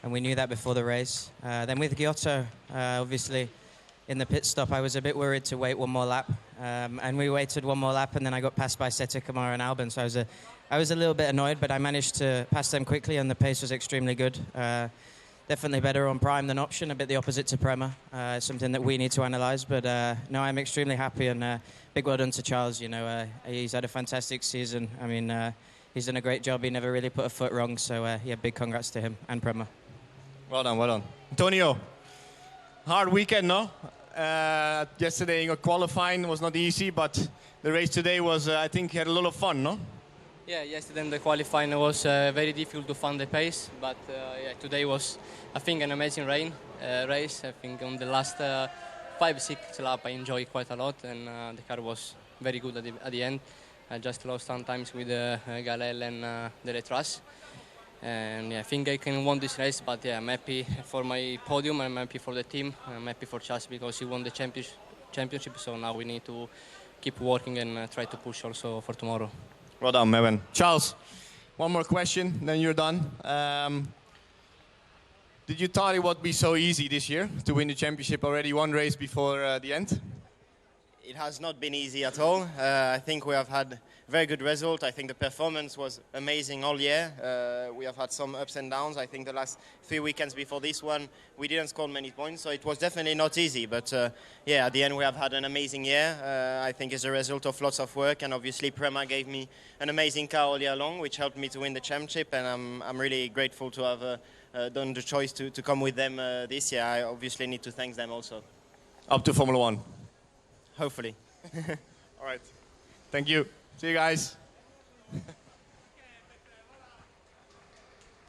and we knew that before the race. Then with Giotto, obviously, in the pit stop, I was a bit worried to wait one more lap, and we waited one more lap, and then I got passed by Sete Kamara and Albon, so I was a little bit annoyed, but I managed to pass them quickly, and the pace was extremely good. Definitely better on prime than option, a bit the opposite to Prema. Something that we need to analyse, but no, I'm extremely happy, and big well done to Charles. You know, he's had a fantastic season. I mean, he's done a great job. He never really put a foot wrong, so yeah, big congrats to him and Prema. Well done, well done. Antonio, hard weekend, no? Yesterday in qualifying was not easy, but the race today was, I think, had a lot of fun, no? Yeah, yesterday in the qualifying was very difficult to find the pace, but yeah, today was, I think, an amazing race. I think on the last 5-6 lap I enjoyed quite a lot, and the car was very good at the end. I just lost sometimes with Galel and the Letras. And yeah, I think I can win this race, but yeah, I'm happy for my podium, I'm happy for the team, I'm happy for Charles because he won the championship, so now we need to keep working and try to push also for tomorrow. Well done, Mevan. Charles, one more question, then you're done. Did you thought it would be so easy this year to win the championship already one race before the end? It has not been easy at all. I think we have had very good result. I think the performance was amazing all year. We have had some ups and downs. I think the last 3 weekends before this one, we didn't score many points, so it was definitely not easy. But yeah, at the end we have had an amazing year. I think it's a result of lots of work, and obviously Prema gave me an amazing car all year long, which helped me to win the championship, and I'm really grateful to have done the choice to come with them this year. I obviously need to thank them also. Up to Formula 1. Hopefully. All right. Thank you. See you guys.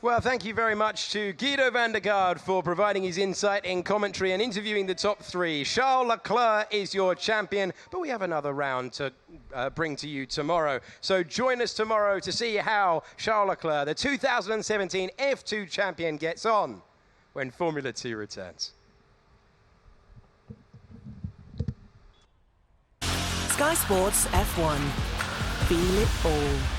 Well, thank you very much to Guido van der Garde for providing his insight in commentary and interviewing the top 3. Charles Leclerc is your champion, but we have another round to bring to you tomorrow. So join us tomorrow to see how Charles Leclerc, the 2017 F2 champion, gets on when Formula 2 returns. Sky Sports F1. Feel it all.